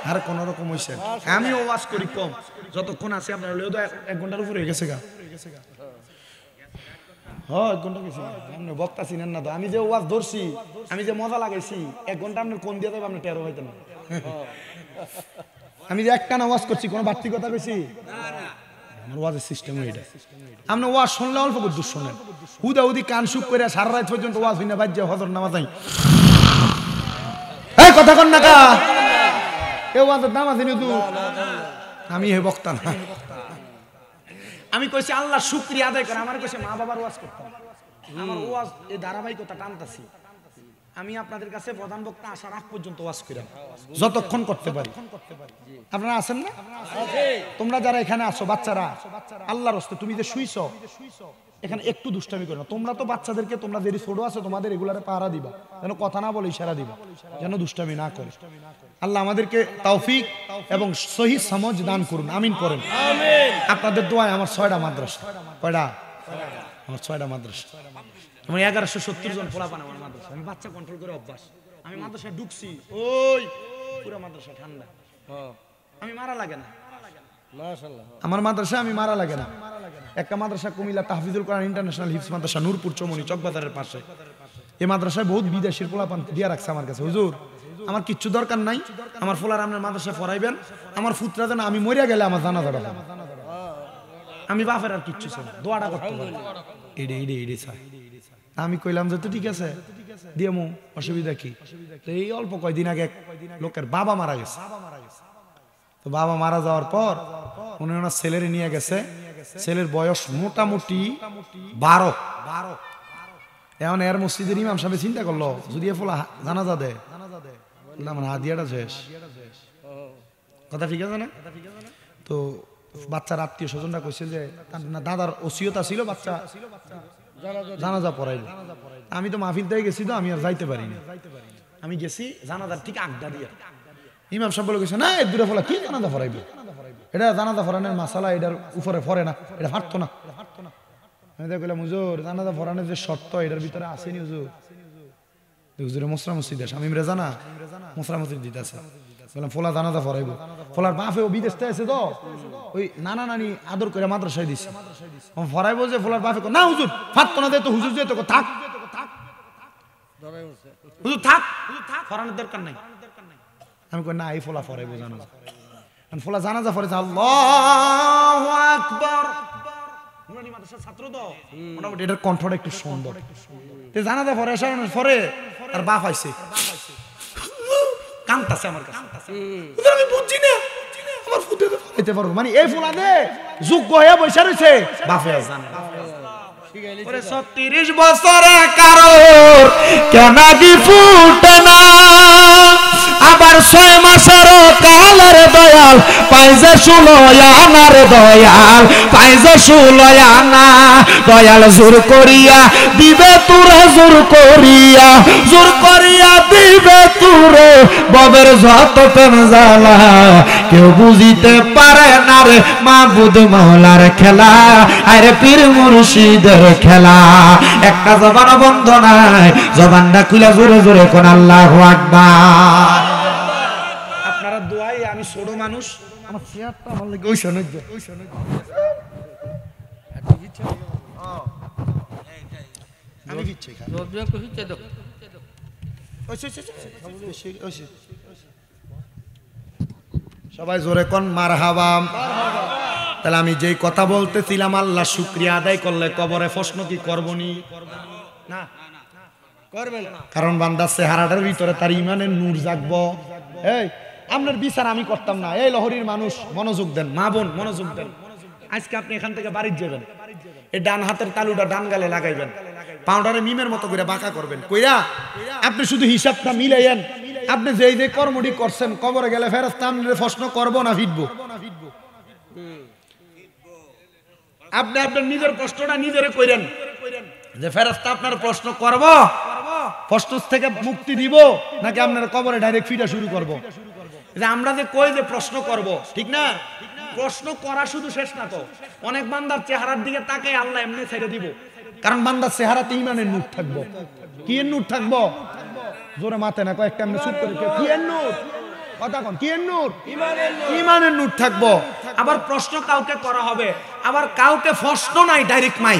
আর কোন রকম হইছে? আমি ওয়াজ করি কম, যতক্ষণ আছে আপনার হলেও তো 1 ঘন্টার উপরে হয়ে গেছে গা। হ্যাঁ 1 ঘন্টা গেছে। আপনি বক্তা চিনেন না তো, আমি যে ওয়াজ ধরছি, আমি যে মজা লাগাইছি, 1 ঘন্টা আপনার কোন দিয়ে দেবে আপনি টেরো হইতেন না। আমি যে একটা ওয়াজ করছি, কোনো বাড়তি কথা কইছি? আমার ওয়াজের সিস্টেম এইটা। আপনি ওয়াজ শুনলে অল্প করে শোনেন, হুদা হুদি কান সুপ করে সারা রাত পর্যন্ত ওয়াজ হই না, বাদ যে হজর নামাজ নাই। এই কথা কন না কা, এ ওয়াজের নামাজ নেই তো। আমি হে বক্তা না, আমি কইছি আল্লাহর শুকরিয়া আদায় করে। আমার কইছে মা বাবার ওয়াজ করতাম, আমার ওয়াজ এই ধারাবাহিকতা টানতাছি। আমি আপনাদের কাছে প্রধান বক্তা আসার আগ পর্যন্ত ওয়াজ কইরাম, যতক্ষণ করতে পারি। আপনারা আছেন না? তোমরা যারা এখানে আসো বাচ্চারা, আল্লাহর রাস্তে তুমি যে শুইছো এখানে একটু দুষ্টামি করো না। তোমরা তো বাচ্চাদেরকে, তোমরা যে ছোট আছো তোমাদের এগুলারে পাহারা দিবা, যেন কথা না বলে ইশারা দিবা, যেন দুষ্টামি না করে। আল্লাহ আমাদেরকে তৌফিক এবং সহি সমঝ দান করুন, আমিন করেন। আপনাদের দোয়ায় আমার 6টা মাদ্রাসা। কয়টা? আমার 6টা মাদ্রাসা। আমার 1170 জন পোলাপান আমার মাদ্রাসা। আমি বাচ্চা কন্ট্রোল করে অভ্যাস। আমি মাদ্রাসায় ঢুকছি, ওই পুরো মাদ্রাসা ঠান্ডা, আমি মারা লাগে না। আমার মাদ্রাসা আমি মারা লাগে না। একটা মাদ্রাসা কুমিল্লা তাহফিজুল কোরআন ইন্টারন্যাশনাল হিফজ মাদ্রাসা, নূরপুর চৌমনি চকবাজারের পাশে। এই মাদ্রাসায় বহুত বিদেশির পোলাপান দিয়া রাখছে আমার কাছে। হুজুর আমার কিচ্ছু দরকার নাই, আমার ফোলার আপনার মাদ্রাসায় পড়াইবেন, আমার ফুতরা যেন আমি মরিয়া গেলে আমার জানাজাটা হবে, আমি বাপের আর কিচ্ছু চাই, দোয়াটা করতে পারি। এডে চাই। আমি কইলাম যে তো ঠিক আছে দিয়ে মু, অসুবিধা কি? এই অল্প কয়দিন আগে লোকের বাবা মারা গেছে। তো বাবা মারা যাওয়ার পর উনি ওনার ছেলের নিয়ে গেছে। ছেলের বয়স মোটামুটি 12। এখন এর মসজিদের ইমাম সাহেব চিন্তা করলো যদি এ ফোলা জানাজা দেয়, আমার হাদিয়াটা শেষ। কথা ঠিক আছে না? তো বাচ্চার আত্মীয় স্বজনরা কইছে যে দাদার ওসিয়তা ছিল বাচ্চা জানাজা পড়াইল। আমি তো মাহফিল থেকে গেছি, তো আমি আর যাইতে পারিনি। আমি গেছি জানাজার ঠিক আগদা দিয়া। ইমাম সাহেব বলে গেছে না এর দূরে ফলা কি জানাজা পড়াইব, এটা জানাজা পড়ানোর মাসালা এটার উপরে পড়ে না, এটা ফাটতো না। আমি তো কইলাম হুজুর জানাজা পড়ানোর যে শর্ত এটার ভিতরে আসেনি হুজুর। হুজুরে মোসরা মসজিদ স্বামী রেজা না মোসরা মসজিদ দিতেছে। বললাম ফোলা জানাজা পড়াইব। ফোলার বাপে ও বিদেশ আছে তো, ওই নানা নানি আদর করে মাদ্রাসায় দিচ্ছে। ফরাইব যে ফোলার বাপে না হুজুর ফাটতো না, তো হুজুর যে তোকে থাক, হুজুর থাক, ফরানোর দরকার নাই। আমি কই না এই ফোলা ফরাইব জানাজা। ফোলা জানাজা পড়েছে আল্লাহু আকবার। নুরানি মাদ্রাসার ছাত্র তো মোটামুটি এটার কণ্ঠটা একটু সুন্দর। তে জানাজা পড়ে আসার পরে তার বাপ আইছে, কাঁদতাছে আমার কাছে। আমি বুঝছি না আমার ফুটে ফলাইতে পারবো, মানে এই ফোলা দে যোগ্য হয়ে বসে রয়েছে বাপে জানে। 36 বছরে কারোর কেনাগি ফুটে না, আবার 6 মাসের কালের দয়াল পাইছে 16 আনার দয়াল পাইছে 16 আনা। দয়াল জোর করিয়া দিবে তোরে, জোর করিয়া দিবে তোরে ববের যত প্রেম জ্বালা, কেউ বুঝিতে পারে না রে মাবুদ মাওলার খেলা, আরে পীর মুর্শিদের খেলা। একটা জবান বন্ধ নাই, জবানটা খুলে জোরে জোরে কোন আল্লাহু আকবার। আপনারা দোয়াই, আমি ছোট মানুষ, আমার চেয়ারটা আমার লাগে ওই শোনে আমি দিচ্ছি সবাই জোরে কোন মারহাবা। তাহলে আমি যেই কথা বলতেছিলাম আল্লাহ শুকরিয়া আদায় করলে কবরে প্রশ্ন কি করবনি? না করবে না, কারণ বান্দার চেহারাটার ভিতরে তার ইমানের নূর জাগবো। এই আপনার বিচার আমি করতাম না। এই লহরীর মানুষ মনোযোগ দেন, মা বোন মনোযোগ দেন। আজকে আপনি এখান থেকে বাড়ি যাবেন, এই ডান হাতের তালুটা ডান গালে লাগাইবেন, পাউডারে মিমের মতো করে বাঁকা করবেন, কইরা আপনি শুধু হিসাবটা মিলাইয়েন। আপনি যেই যে কর্মটি করছেন, কবরে গেলে ফেরেশতা আপনার প্রশ্ন করব না ফিটবো? আপনি আপনার নিজের কষ্টটা নিজেরে কইরেন যে ফেরেশতা আপনার প্রশ্ন করব, প্রশ্ন থেকে মুক্তি দিব নাকি আপনার কবরে ডাইরেক্ট ফিটা শুরু করব? যে আমরা যে কই যে প্রশ্ন করব, ঠিক না? প্রশ্ন করা শুধু শেষ না তো, অনেক বান্দার চেহারার দিকে তাকাই আল্লাহ এমনি ছেড়ে দিব, কারণ বান্দার চেহারাতে ঈমানের নূর থাকবো। কি এর নূর থাকবো? জোরে মাথে না কয়েকটা এমনি চুপ করে, কি এর নূর? কথা কোন, কি এর নূর? ঈমানের নূর থাকবো। আবার প্রশ্ন কাউকে করা হবে, আবার কাউকে প্রশ্ন নাই, ডাইরেক্ট মাই।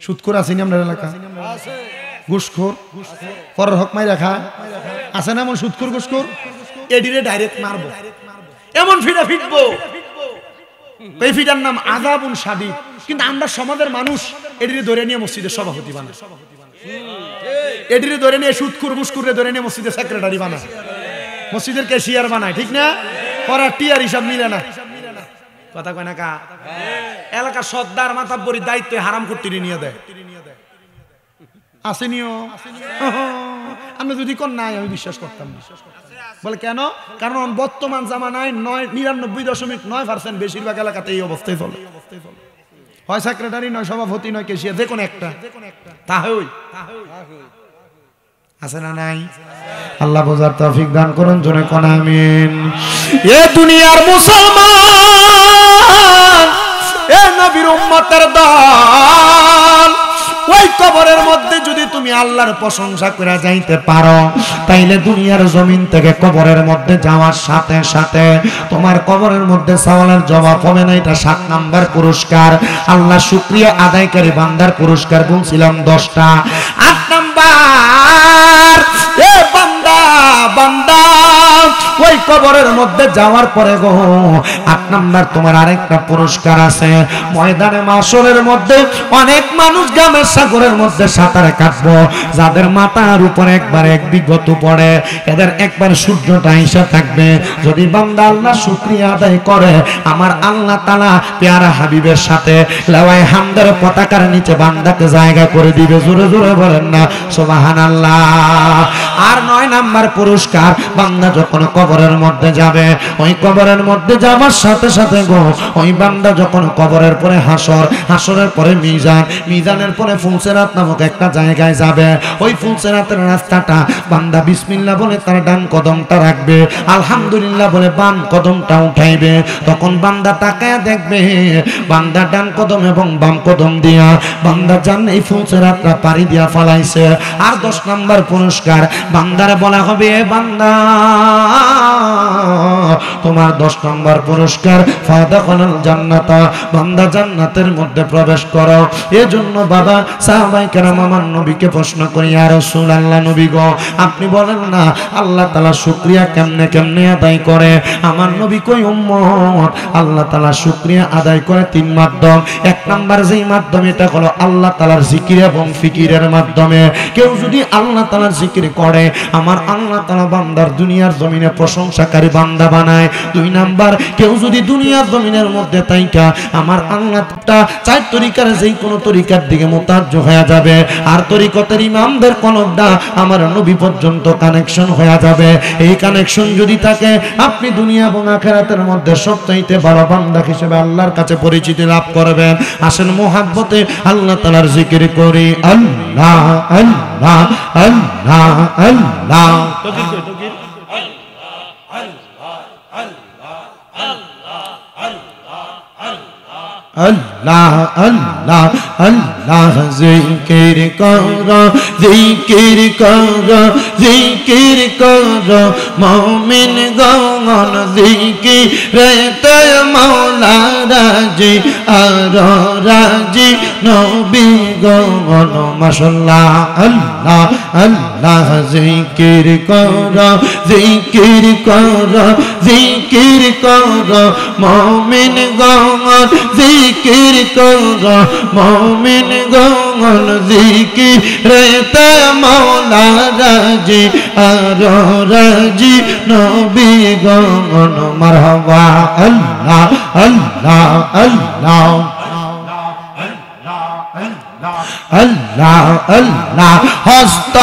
সুদখোর আছে না আপনার এলাকা? ঘুষখোর, পরের হক মাই রাখা আছে না? এমন সুদখোর ঘুষখোর, এডিরে ডাইরেক্ট মারবো, এমন ফিটা ফিটবো। এই ফিটার নাম আযাবুন শাদীদ। কিন্তু আমরা সমাজের মানুষ এডিরে ধরে নিয়ে মসজিদের সভাপতি বানায়, এডিরে ধরে নিয়ে সুদখোর ঘুষখোরে ধরে নিয়ে মসজিদের সেক্রেটারি বানায়, মসজিদের ক্যাশিয়ার বানায়, ঠিক না? পরে টিআর হিসাব মিলে না। কথা কয় না কা? এলাকার সর্দার মাতাব্বরীর দায়িত্ব হারাম করতে নিয়ে দেয়, আসেনিও। আমরা যদি কোন নাই, আমি বিশ্বাস করতাম না। বলে কেন? কারণ বর্তমান জামানায় 99.9% বেশিরভাগ এলাকাতে এই অবস্থায় চলে। হয় সেক্রেটারি, নয় সভাপতি, নয় ক্যাশিয়ার, যে কোনো একটা। তাহলে আছে না নাই? আল্লাহ বোঝার তৌফিক দান করুন, জোরে কোন আমিন। এ দুনিয়ার মুসলমান, এ নবীর উম্মতের দল, ওই কবরের মধ্যে যদি তুমি আল্লাহর প্রশংসা করে যাইতে পারো, তাইলে দুনিয়ার জমিন থেকে কবরের মধ্যে যাওয়ার সাথে সাথে তোমার কবরের মধ্যে সওয়ালের জবাব হবে না। এটা 7 নাম্বার পুরস্কার। আল্লাহ শুকরিয়া আদায়কারী বান্দার পুরস্কার বলছিলাম 10টা। 8 নাম্বার, এ বান্দা বান্দা, ওই কবরের মধ্যে যাওয়ার পরে গো 8 নাম্বার তোমার আরেকটা পুরস্কার আছে। ময়দানে মাশরের মধ্যে অনেক মানুষ গ্রামের সাগরের মধ্যে সাঁতার কাটবো, যাদের মাথার উপরে একবার এক বিগত পড়ে, এদের একবার সূর্যটা এসে থাকবে। যদি বান্দা আল্লাহ শুকরিয়া আদায় করে, আমার আল্লাহ তাআলা পেয়ারা হাবিবের সাথে লাওয়ায়ে হামদের পতাকার নিচে বান্দাকে জায়গা করে দিবে। জোরে জোরে বলেন না সুবহানাল্লাহ। আর 9 নাম্বার পুরস্কার, বান্দা যখন কবরের মধ্যে যাবে, ওই কবরের মধ্যে যাওয়ার সাথে সাথে গো ওই বান্দা যখন কবরের পরে হাসর, হাসরের পরে মিজান, মিজানের পরে ফুলসেরাত নামক একটা জায়গায় যাবে। ওই ফুলসেরাতের রাস্তাটা বান্দা বিসমিল্লাহ বলে তার ডান কদমটা রাখবে, আলহামদুলিল্লাহ বলে বাম কদমটা উঠাইবে। তখন বান্দা তাকায় দেখবে বান্দা ডান কদম এবং বাম কদম দিয়া বান্দা জান এই ফুলসেরাতটা পাড়ি দিয়া ফালাইছে। আর 10 নাম্বার পুরস্কার, বান্দারে বলা হবে, বান্দা তোমার 10 নম্বর পুরস্কার, ফাদাখালাল জান্নাতা, বান্দা জান্নাতের মধ্যে প্রবেশ করো। এজন্য বাবা সাহাবায়ে কেরাম আমার নবীকে প্রশ্ন করি, ইয়া রাসূলুল্লাহ, নবী গো আপনি বলেন না আল্লাহ তাআলা শুকরিয়া কেমনে কেমনে আদায় করে? আমার নবী কই উম্মত, আল্লাহ তাআলা শুকরিয়া আদায় করে 3 মাধ্যম। 1 নাম্বার যেই মাধ্যম, এটা হলো আল্লাহ তাআলার জিকির এবং ফিকিরের মাধ্যমে। কেউ যদি আল্লাহ তাআলার জিকির করে, আমার আল্লাহ তাআলা বান্দার দুনিয়ার জমিনে প্রশংসাকারী বান্দা বানায়। 2 নাম্বার, কেউ যদি দুনিয়ার জমিনের মধ্যে তাইকা আমার আল্লাহটা 4 তরিকার যেই কোনো তরিকার দিকে মুতাজ্জো হয়ে যাবে, আর তরিকতের ইমামদের কলবটা আমার নবী পর্যন্ত কানেকশন হয়ে যাবে। এই কানেকশন যদি থাকে, আপনি দুনিয়া এবং আখিরাতের মধ্যে সবচাইতে বড় বান্দা হিসেবে আল্লাহর কাছে পরিচিতি লাভ করবেন। আসেন মুহাব্বতে আল্লাহ তাআলার জিকির করি। আল্লাহ আল্লাহ আল্লাহ আল্লাহ, তকবীর কই, তকবীর। আল্লাহ আল্লাহ আল্লাহ, জিকির করো জিকির করো জিকির করো মুমিন গণ, জিকিরেতে মাওলা রাজি আর রাজি নবী গণ। মাশাআল্লাহ, আল্লাহ আল্লাহ, জিকির করো জিকির করো জিকির করো মুমিন গণ, জিকির করো মুমিন গণ জিকিরেতে মওলা রাজি আর রাজি নবী গণ মারহাবা আল্লাহ আল্লাহ আল্লাহ আল্লাহ আল্লাহ হস্ত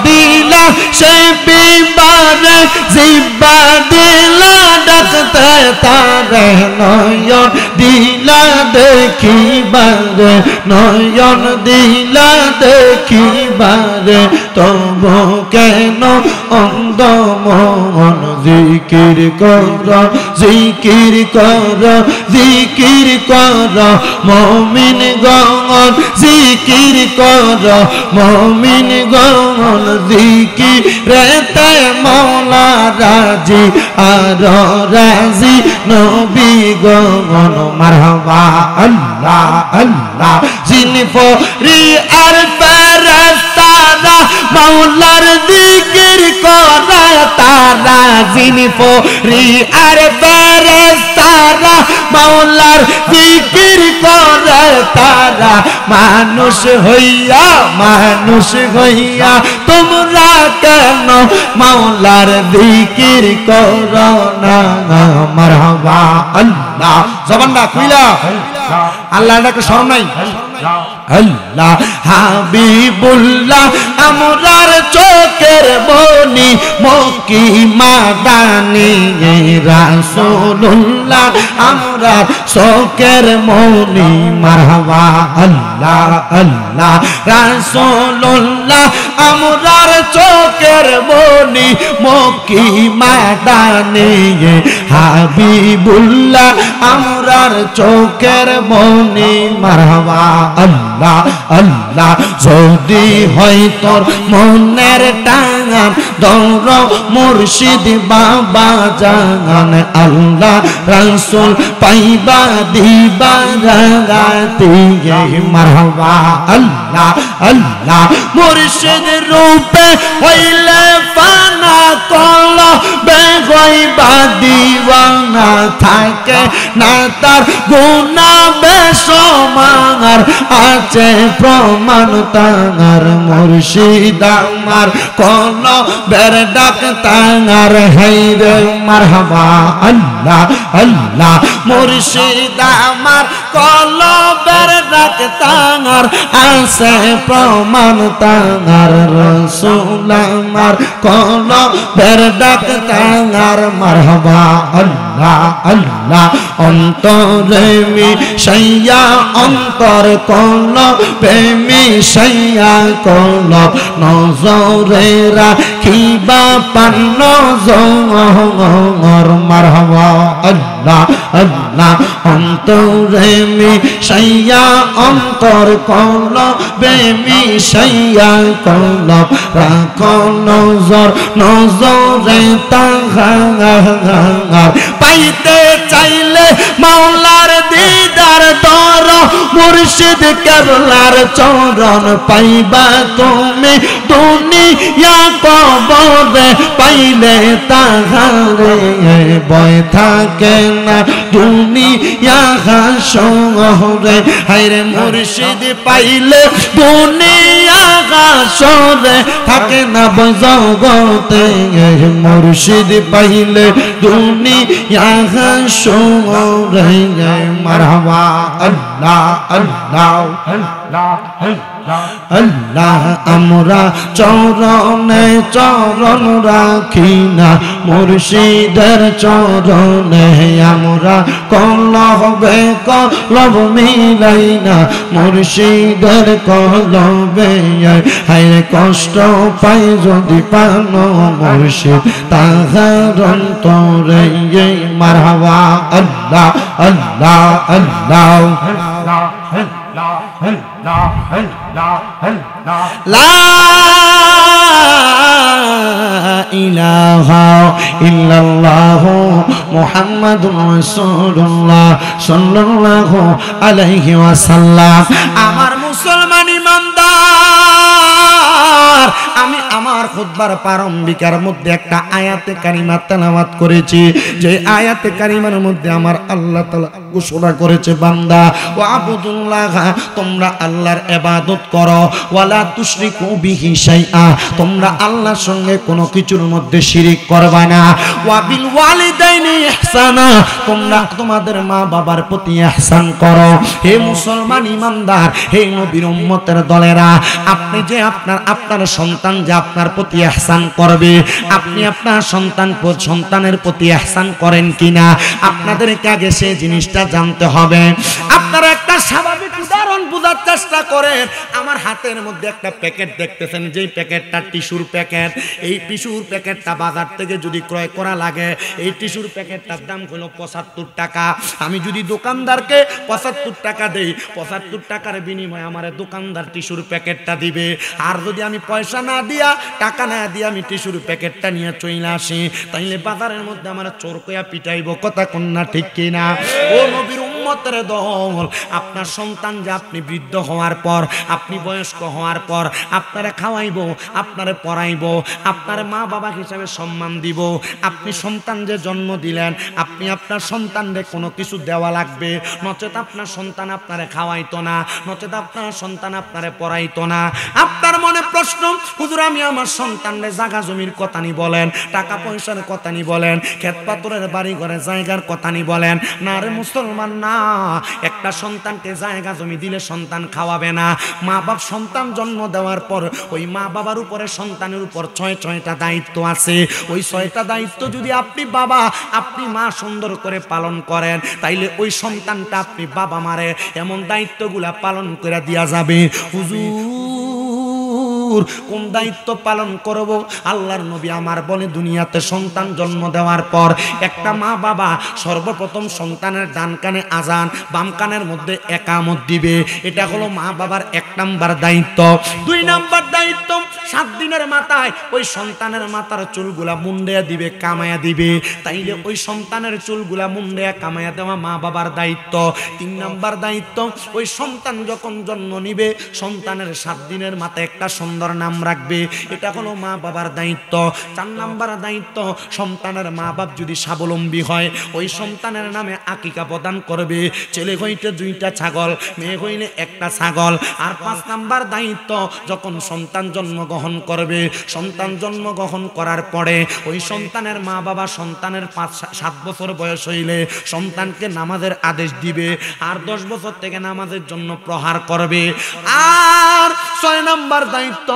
দিলা সে বিবারে জিব্বা দিলা ডাকতে তারে নয়ন দিলা দেখিবারে নয়ন দিলা দেখিবারে তবু কেন অন্ধ মন জিকির কর জিকির কর জিকির কর মুমিন গণ জিকির কর মুমিন গণ জিকিরেতে মওলা রাজি আর রাজি নবী গণ মারহাবা আল্লাহ আল্লাহ জিনফরি আর ফেরেশতারা মওলার জিকির করে তারা জিনফরি আর ফেরেশতারা মওলার জিকির করে তারা মানুষ হইয়া তোমরা কেন মওলার জিকির করো না মারহাবা আল্লাহ জবানটা খুইলা আল্লাহ এটাকে শরম নাই আল্লাহ হাবিবুল্লাহ আমরার চোখের মনি মক্কি মাদানি রাসূলুল্লাহ আমরার চোখের মনি মারহাবা আল্লাহ আল্লাহ রাসূলুল্লাহ আমরার চোখের মনি মক্কি মাদানি হাবিবুল্লাহ আমরার চোখের মনি মারহাবা আল্লাহ আল্লাহ যদি হয় তোর মনের টান দৌড় মুর্শিদ বাবা জান আল্লাহ রাসূল পাইবা দিবা রাগাতে মারহাবা আল্লাহ আল্লাহ মুর্শিদ রূপে হইলে ফানা কল বেগইবা দিওয়ানা থাকে না তার গুনাহ বেশমার আছে প্রমাণ তার মুর্শিদ আমার কলবের ডাক তার হাইরে মারহাবা আল্লাহ আল্লাহ মুর্শিদ আমার কলবের ডাক তার আছে প্রমাণ তার রাসূল আমার কলবের ডাক তার মারহাবা আল্লাহ আল্লাহ অন্তরে মিশাইয়া অন্তর কলবে মিশাইয়া কলব নজরে রাখিবা পান নজর মারহাবা আল্লাহ আল্লাহ অন্তরে মিশাইয়া অন্তর কলবে মিশাইয়া কলব রাখ নজর নজরে তাহার পাইতে চাইলে মাওলার দিদার দর মুর্শিদ কেবলার চরণ পাইবা তুমি দুনিয়া কবরে পাইলে তাহারে ভয় থাকে না দুনিয়া হাসরে হায়রে মুর্শিদ পাইলে দুনিয়া হাসরে থাকে না জগতে মুর্শিদ পাইলে দুনিয়া হাসরে মারহাবা আল্লাহ আল্লাহ আল্লাহ আল্লাহ আমরা চরণে চরণ রাখি না মুর্শিদের চরণে আমরা কলবে কলব মিলাই না মুর্শিদের কলবে হায় কষ্ট পাই যদি পানো মুর্শিদ তাহার অন্তরে মারহাবা আল্লাহ আল্লাহ আল্লাহ লা ইলাহা ইল্লাল্লাহ মুহাম্মাদুর রাসূলুল্লাহ সাল্লাল্লাহু আলাইহি ওয়াসাল্লাম। আমার মুসলমান ইমানদার, আমি আমার খুতবার প্রারম্ভিকার মধ্যে একটা আয়াতে কারিমা তেলাওয়াত করেছি, যে আয়াতে কারিমার মধ্যে আমার আল্লাহ তাআলা ঘোষণা করেছে, বান্দা ওয়াবুদুল্লাহ, তোমরা আল্লাহর ইবাদত করো, ওয়ালা তুশরিকু বিহি শাইআ, তোমরা আল্লাহর সঙ্গে কোনো কিছুর মধ্যে শিরিক করবা না, ওয়া বিল ওয়ালিদাইনি ইহসানা, তোমরা তোমাদের মা বাবার প্রতি ইহসান করো। হে মুসলমান ইমানদার, হে নবীর উম্মতের দলেরা, আপনি যে আপনার সন্তান যে আপনার প্রতি ইহসান করবে, আপনি আপনার সন্তানের প্রতি ইহসান করেন কিনা আপনাদেরকে আগে সেই জিনিসটা জানতে হবে। আপনারা একটা স্বাভাবিক উদাহরণ বোঝার চেষ্টা করেন। আমার হাতের মধ্যে একটা প্যাকেট দেখতেছেন, যেই প্যাকেটটা টিস্যুর প্যাকেট, এই টিস্যুর প্যাকেটটা বাজার থেকে যদি ক্রয় করা লাগে, এই টিস্যুর প্যাকেটটার দাম হলো 75 টাকা। আমি যদি দোকানদারকে 75 টাকা দেই, 75 টাকার বিনিময়ে আমার দোকানদার টিস্যুর প্যাকেটটা দিবে। আর যদি আমি পয়সা না দিয়া, টাকা না দিয়া আমি টিস্যুর প্যাকেটটা নিয়ে চলে আসি, তাইলে বাজারের মধ্যে আমার চোর কইয়া পিটাইব, কথা কন্যা ঠিক কিনা? ও নবীর উম্মতের দল, আপনার সন্তান যে আপনি বৃদ্ধ হওয়ার পর, আপনি বয়স্ক হওয়ার পর আপনারে খাওয়াইব, আপনারে পড়াইব, আপনার মা বাবা হিসাবে সম্মান দিব। আপনি সন্তান যে জন্ম দিলেন, আপনি আপনার সন্তানরে কোনো কিছু দেওয়া লাগবে, নচেত আপনার সন্তান আপনারে খাওয়াইতো না, নচেত আপনার সন্তান আপনারে পড়াইতো না। আপনার মনে প্রশ্ন, হুজুর আমি আমার সন্তানরে জায়গা জমির কথা নি বলেন, টাকা পয়সার কথা নি বলেন, ক্ষেত পাথরের বাড়ি ঘরে জায়গার কথা নি বলেন, না রে মুসলমান, না। একটা সন্তানকে জায়গা জমি দিলে সন্তান খাওয়াবে না। মা বাপ সন্তান জন্ম দেওয়ার পর ওই মা বাবার উপরে সন্তানের উপর 6টা দায়িত্ব আছে। ওই 6টা দায়িত্ব যদি আপনি বাবা আপনি মা সুন্দর করে পালন করেন, তাইলে ওই সন্তানটা আপনি বাবা মারে এমন দায়িত্বগুলা পালন করে দেয়া যাবে। হুজুর কোন দায়িত্ব পালন করব? আল্লাহর নবী আমার বলে, দুনিয়াতে সন্তান জন্ম দেওয়ার পর একটা মা বাবা সর্বপ্রথম সন্তানের ডান কানে আজান, বাম কানের মধ্যে একামত দিবে। এটা হলো মা বাবার 1 নাম্বার দায়িত্ব। 2 নাম্বার দায়িত্ব, 7 দিনের মাথায় ওই সন্তানের মাথার চুলগুলা মুন্ডেয়া দিবে, কামায়া দিবে। তাইলে ওই সন্তানের চুলগুলা মুন্ডেয়া কামায়া দেওয়া মা বাবার দায়িত্ব। 3 নাম্বার দায়িত্ব, ওই সন্তান যখন জন্ম নিবে সন্তানের 7 দিনের মাথায় একটা সুন্দর নাম রাখবে, এটা হলো মা বাবার দায়িত্ব। 4 নাম্বার দায়িত্ব, সন্তানের মা বাপ যদি স্বাবলম্বী হয় ওই সন্তানের নামে আকিকা প্রদান করবে। ছেলে হইতে 2টা ছাগল, মেয়ে হইলে 1টা ছাগল। আর 5 নাম্বার দায়িত্ব, যখন সন্তান জন্মগ্রহণ করবে, সন্তান জন্মগ্রহণ করার পরে ওই সন্তানের মা বাবা সন্তানের 5-7 বছর বয়স হইলে সন্তানকে নামাজের আদেশ দিবে, আর 10 বছর থেকে নামাজের জন্য প্রহার করবে। আর 6 নাম্বার দায়িত্ব,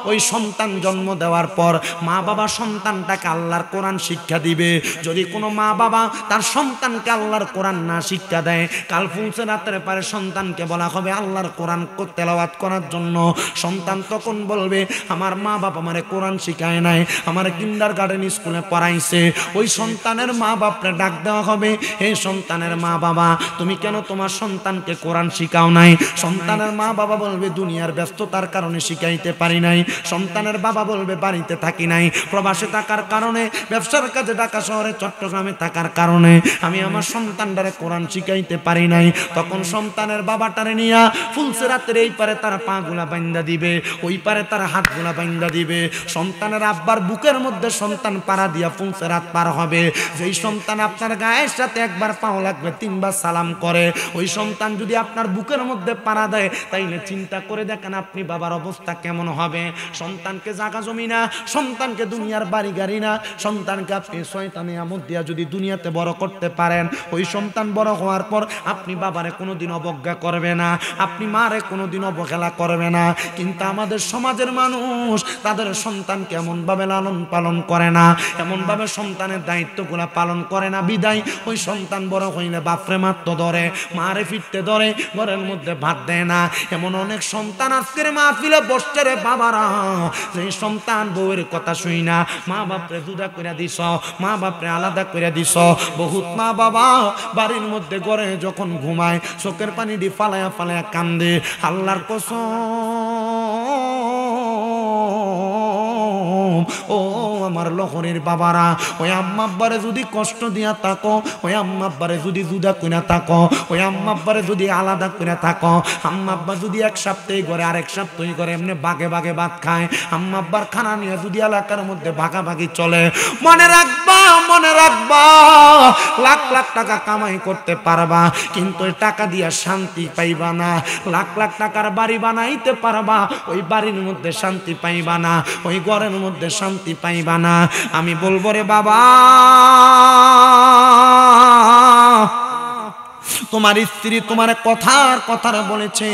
ওই সন্তান জন্ম দেওয়ার পর মা বাবা সন্তানটাকে আল্লাহর কোরআন শিক্ষা দিবে। যদি কোনো মা বাবা তার সন্তানকে আল্লাহর কোরআন না শিক্ষা দেয়, কাল ফুলসে রাতের পরে সন্তানকে বলা হবে আল্লাহর কোরআন তেলাওয়াত করার জন্য, সন্তান তখন বলবে আমার মা বাবা আমারে কোরআন শিখায় নাই, আমার কিন্ডারগার্টেন স্কুলে পড়াইছে। ওই সন্তানের মা বাপরে ডাক দেওয়া হবে, এই সন্তানের মা বাবা তুমি কেন তোমার সন্তানকে কোরআন শিখাও নাই? সন্তানের মা বাবা বলবে দুনিয়ার ব্যস্ততার কারণে শিখাইতে পারি নাই। সন্তানের বাবা বলবে বাড়িতে থাকি নাই, প্রবাসে থাকার কারণে, ব্যবসার কাজে ঢাকা শহরে চট্টগ্রামে থাকার কারণে আমি আমার সন্তানটারে কোরআন শিখাইতে পারি নাই। তখন সন্তানের বাবাটারে নিয়া ফুলসে রাতের এই পারে তার পা গুলা বাইন্দা দিবে, ওই পারে তার হাত গুলা বাইন্দা দিবে। সন্তানের আব্বার বুকের মধ্যে সন্তান পাড়া দিয়া ফুলসে রাত পার হবে। যেই সন্তান আপনার গায়ের সাথে একবার পাও লাগবে 3 বার সালাম করে, ওই সন্তান যদি আপনার বুকের মধ্যে পাড়া দেয়, তাইলে চিন্তা করে দেখেন আপনি বাবার অবস্থা কেমন হবে। সন্তানকে জায়গা জমি না, সন্তানকে দুনিয়ার বাড়ি গাড়ি না, সন্তানকে আপনি শয়তানি আমোদ দিয়া যদি দুনিয়াতে বড় করতে পারেন, ওই সন্তান বড় হওয়ার পর আপনি বাবারে কোনোদিন অবজ্ঞা করবে না, আপনি মারে কোনোদিন অবহেলা করবে না। কিন্তু আমাদের সমাজের মানুষ তাদের সন্তানকে এমনভাবে লালন পালন করে না, এমনভাবে সন্তানের দায়িত্বগুলা পালন করে না। বিদায় ওই সন্তান বড় হইলে বাপরে মারতে ধরে, মারে ফিরতে ধরে, ঘরের মধ্যে ভাত দেয় না। এমন অনেক সন্তান আজকের মাহফিলে বসছে রে বাবারা, যেই সন্তান বউয়ের কথা শুই না, মা বাপরে জুদা করে দিস, মা বাপরে আলাদা করে দিস। বহুত মা বাবা বাড়ির মধ্যে ঘরে যখন ঘুমায় চোখের পানি দিয়ে ফালায়া ফালায়া কান্দে। আল্লাহর কসম ও আমার লহরের বাবারা, ওই আম্মা আব্বারে যদি কষ্ট দিয়া থাকো, ওই আম্মা আব্বারে যদি জুদা কইরা থাকো, ওই আম্মা আব্বারে যদি আলাদা কইরা থাকো, আম্মা আব্বা যদি এক সপ্তাহে করে আরেক সপ্তাহে করে এমনি বাগে বাগে ভাত খায়, আম্মা আব্বার খানা নিয়ে যদি এলাকার মধ্যে ভাগাভাগি চলে, মনে রাখবা লাখ লাখ টাকা কামাই করতে পারবা, কিন্তু ওই টাকা দিয়া শান্তি পাইবা না। লাখ লাখ টাকার বাড়ি বানাইতে পারবা, ওই বাড়ির মধ্যে শান্তি পাইবা না, ওই ঘরের মধ্যে শান্তি পাইবা না। আমি বলবো রে বাবা, তোমার স্ত্রী তোমার কথার বলেছে,